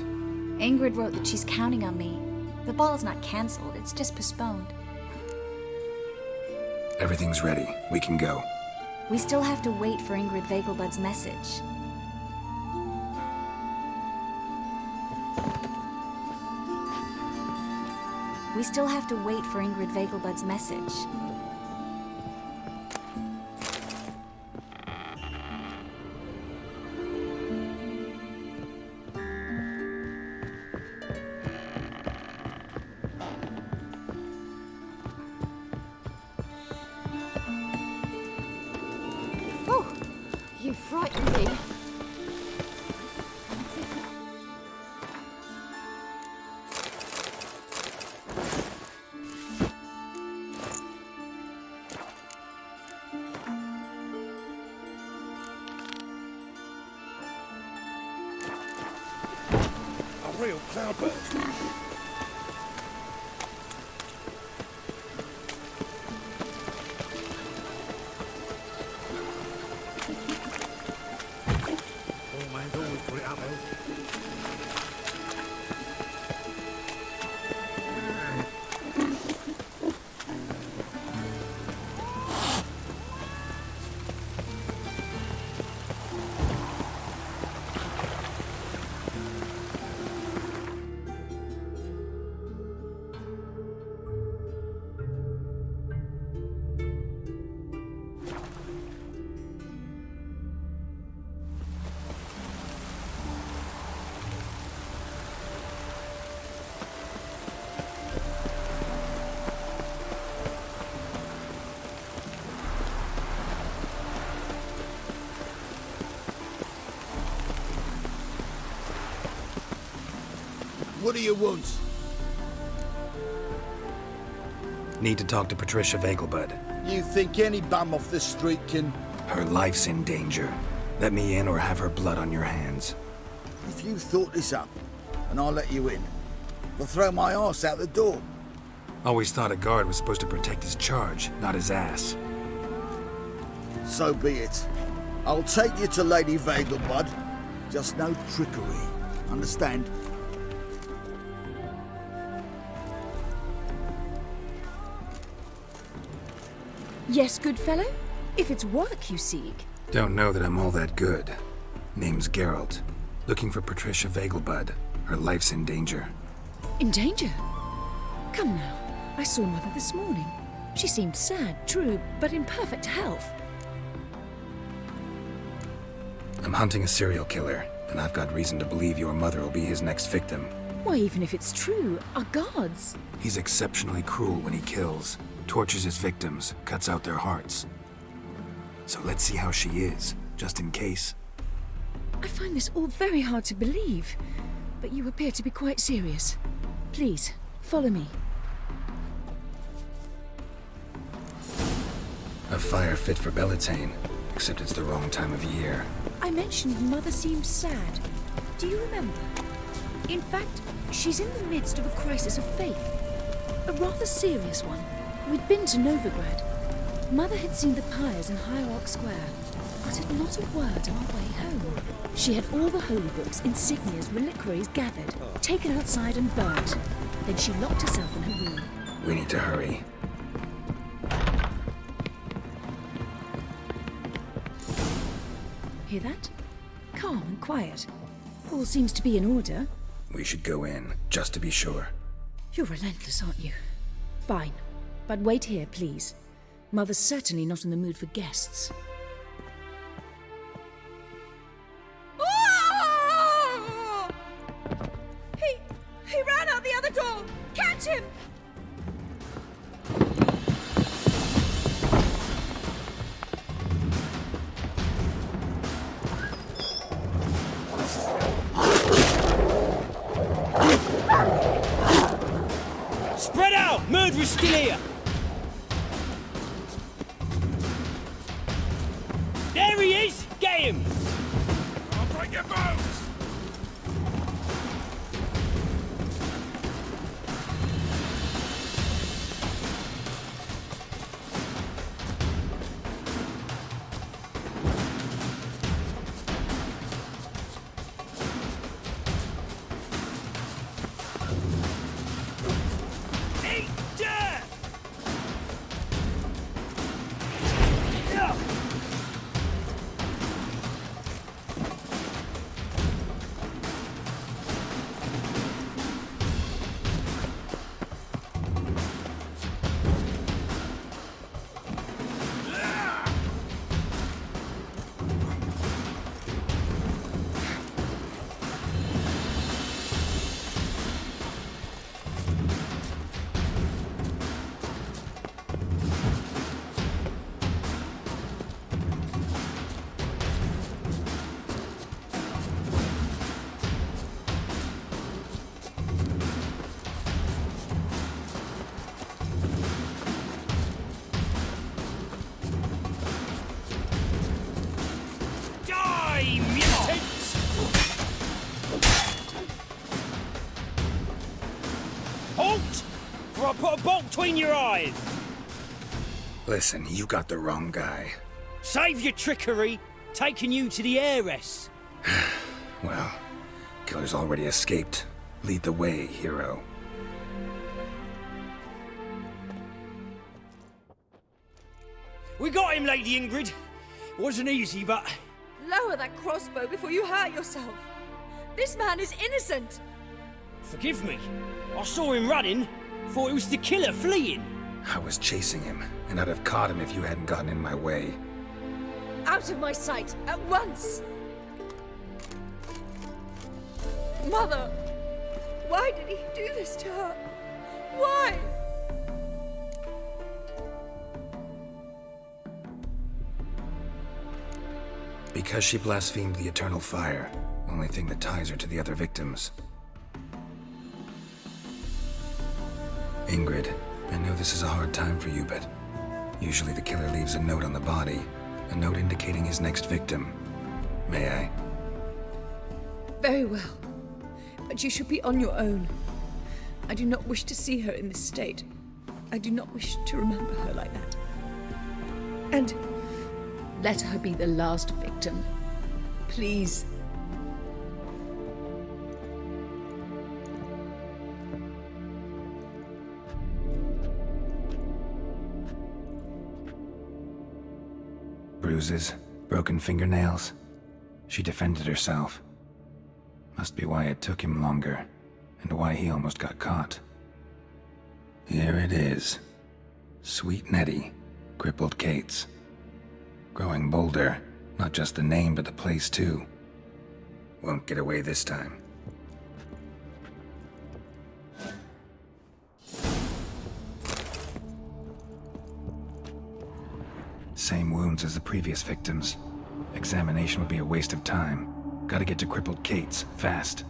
Ingrid wrote that she's counting on me. The ball is not cancelled, it's just postponed. Everything's ready. We can go. We still have to wait for Ingrid Vegelbud's message. We still have to wait for Ingrid Vegelbud's message. Oh, you frightened me. A real cloudburst. Poor man's always put it up, What do you want? Need to talk to Patricia Vegelbud. You think any bum off the street can... Her life's in danger. Let me in or have her blood on your hands. If you thought this up, and I'll let you in, I'll throw my arse out the door. Always thought a guard was supposed to protect his charge, not his ass. So be it. I'll take you to Lady Vegelbud. Just no trickery. Understand? Yes, good fellow? If it's work you seek. Don't know that I'm all that good. Name's Geralt. Looking for Patricia Vegelbud. Her life's in danger. In danger? Come now. I saw Mother this morning. She seemed sad, true, but in perfect health. I'm hunting a serial killer, and I've got reason to believe your mother will be his next victim. Why, even if it's true, our guards. He's exceptionally cruel when he kills, tortures his victims, cuts out their hearts. So let's see how she is, just in case. I find this all very hard to believe, but you appear to be quite serious. Please, follow me. A fire fit for Bellatane, except it's the wrong time of year. I mentioned Mother seemed sad. Do you remember? In fact, she's in the midst of a crisis of faith. A rather serious one. We'd been to Novigrad. Mother had seen the pyres in Hierarch Square, uttered not a word on our way home. She had all the holy books, insignias, reliquaries gathered, taken outside and burnt. Then she locked herself in her room. We need to hurry. Hear that? Calm and quiet. All seems to be in order. We should go in, just to be sure. You're relentless, aren't you? Fine. But wait here, please. Mother's certainly not in the mood for guests. Oh! He ran out the other door! Catch him! Spread out! Murderer's still here! There he is! Get him! I'll break your bones! Or I'll put a bolt between your eyes! Listen, you got the wrong guy. Save your trickery, taking you to the heiress. Well, killer's already escaped. Lead the way, hero. We got him, Lady Ingrid. Wasn't easy, but... Lower that crossbow before you hurt yourself. This man is innocent. Forgive me. I saw him running. Thought it was the killer fleeing. I was chasing him, and I'd have caught him if you hadn't gotten in my way. Out of my sight, at once! Mother! Why did he do this to her? Why? Because she blasphemed the eternal fire. Only thing that ties her to the other victims. Ingrid, I know this is a hard time for you, but usually the killer leaves a note on the body. A note indicating his next victim. May I? Very well. But you should be on your own. I do not wish to see her in this state. I do not wish to remember her like that. And let her be the last victim. Please. Bruises, broken fingernails. She defended herself. Must be why it took him longer, and why he almost got caught. Here it is. Sweet Nettie, crippled Kate's. Growing bolder, not just the name but the place too. Won't get away this time. Same wounds as the previous victims. Examination would be a waste of time. Gotta get to crippled Kate's, fast.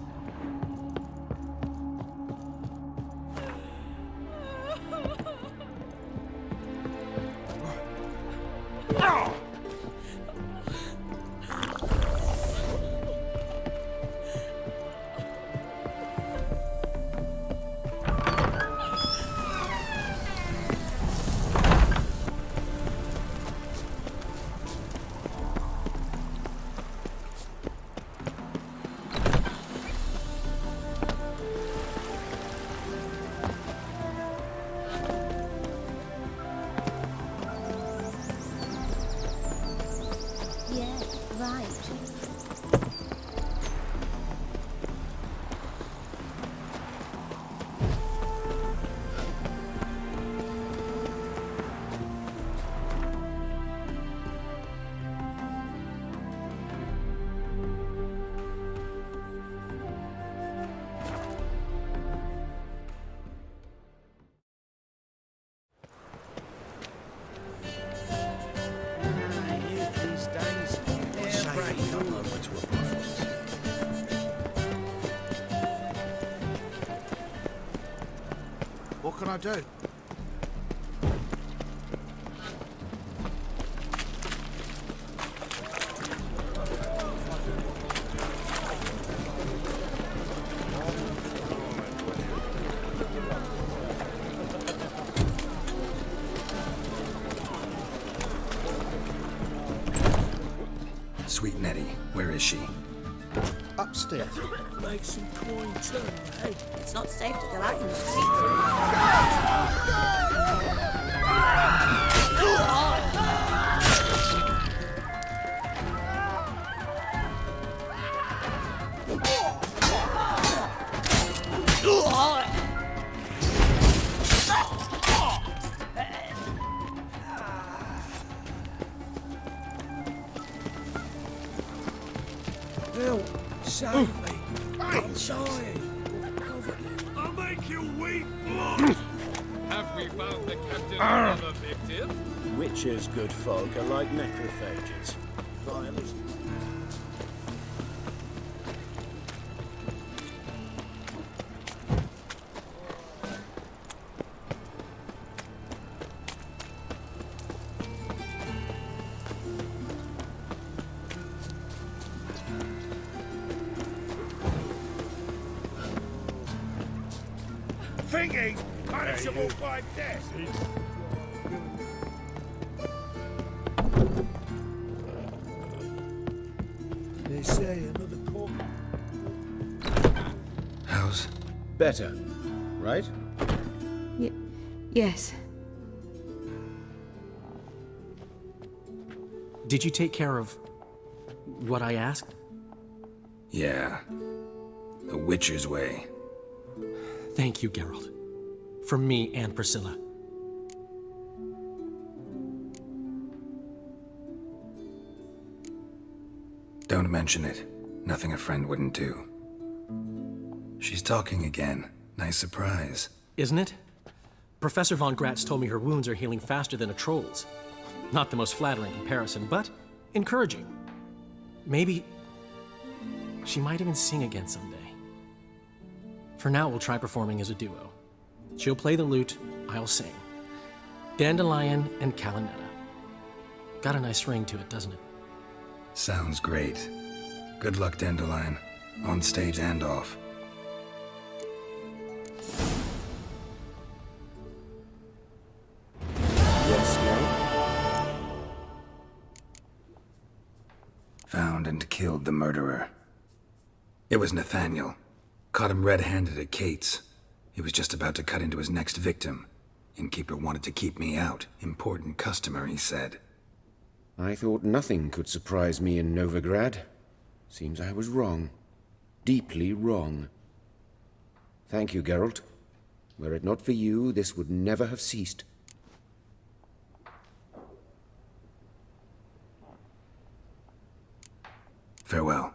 What can I do? Sweet Nettie, where is she? Upstairs. Make some coin turn, hey? It's not safe to go out in the street. Bill, save me. I'm sorry. I'll make you weep blood! Have we found the captain's other victim? Witches, good folk, are like necrophages. Violent. Thinking punishable by death. They say another corpse. How's... Better, right? Yes. Did you take care of what I asked? Yeah. The Witcher's way. Thank you, Geralt. For me and Priscilla. Don't mention it. Nothing a friend wouldn't do. She's talking again. Nice surprise. Isn't it? Professor von Gratz told me her wounds are healing faster than a troll's. Not the most flattering comparison, but encouraging. Maybe she might even sing again someday. For now, we'll try performing as a duo. She'll play the lute, I'll sing. Dandelion and Calinetta. Got a nice ring to it, doesn't it? Sounds great. Good luck, Dandelion. On stage and off. Yes, Geralt? Found and killed the murderer. It was Nathaniel. Caught him red-handed at Kate's. He was just about to cut into his next victim. Innkeeper wanted to keep me out. Important customer, he said. I thought nothing could surprise me in Novigrad. Seems I was wrong. Deeply wrong. Thank you, Geralt. Were it not for you, this would never have ceased. Farewell.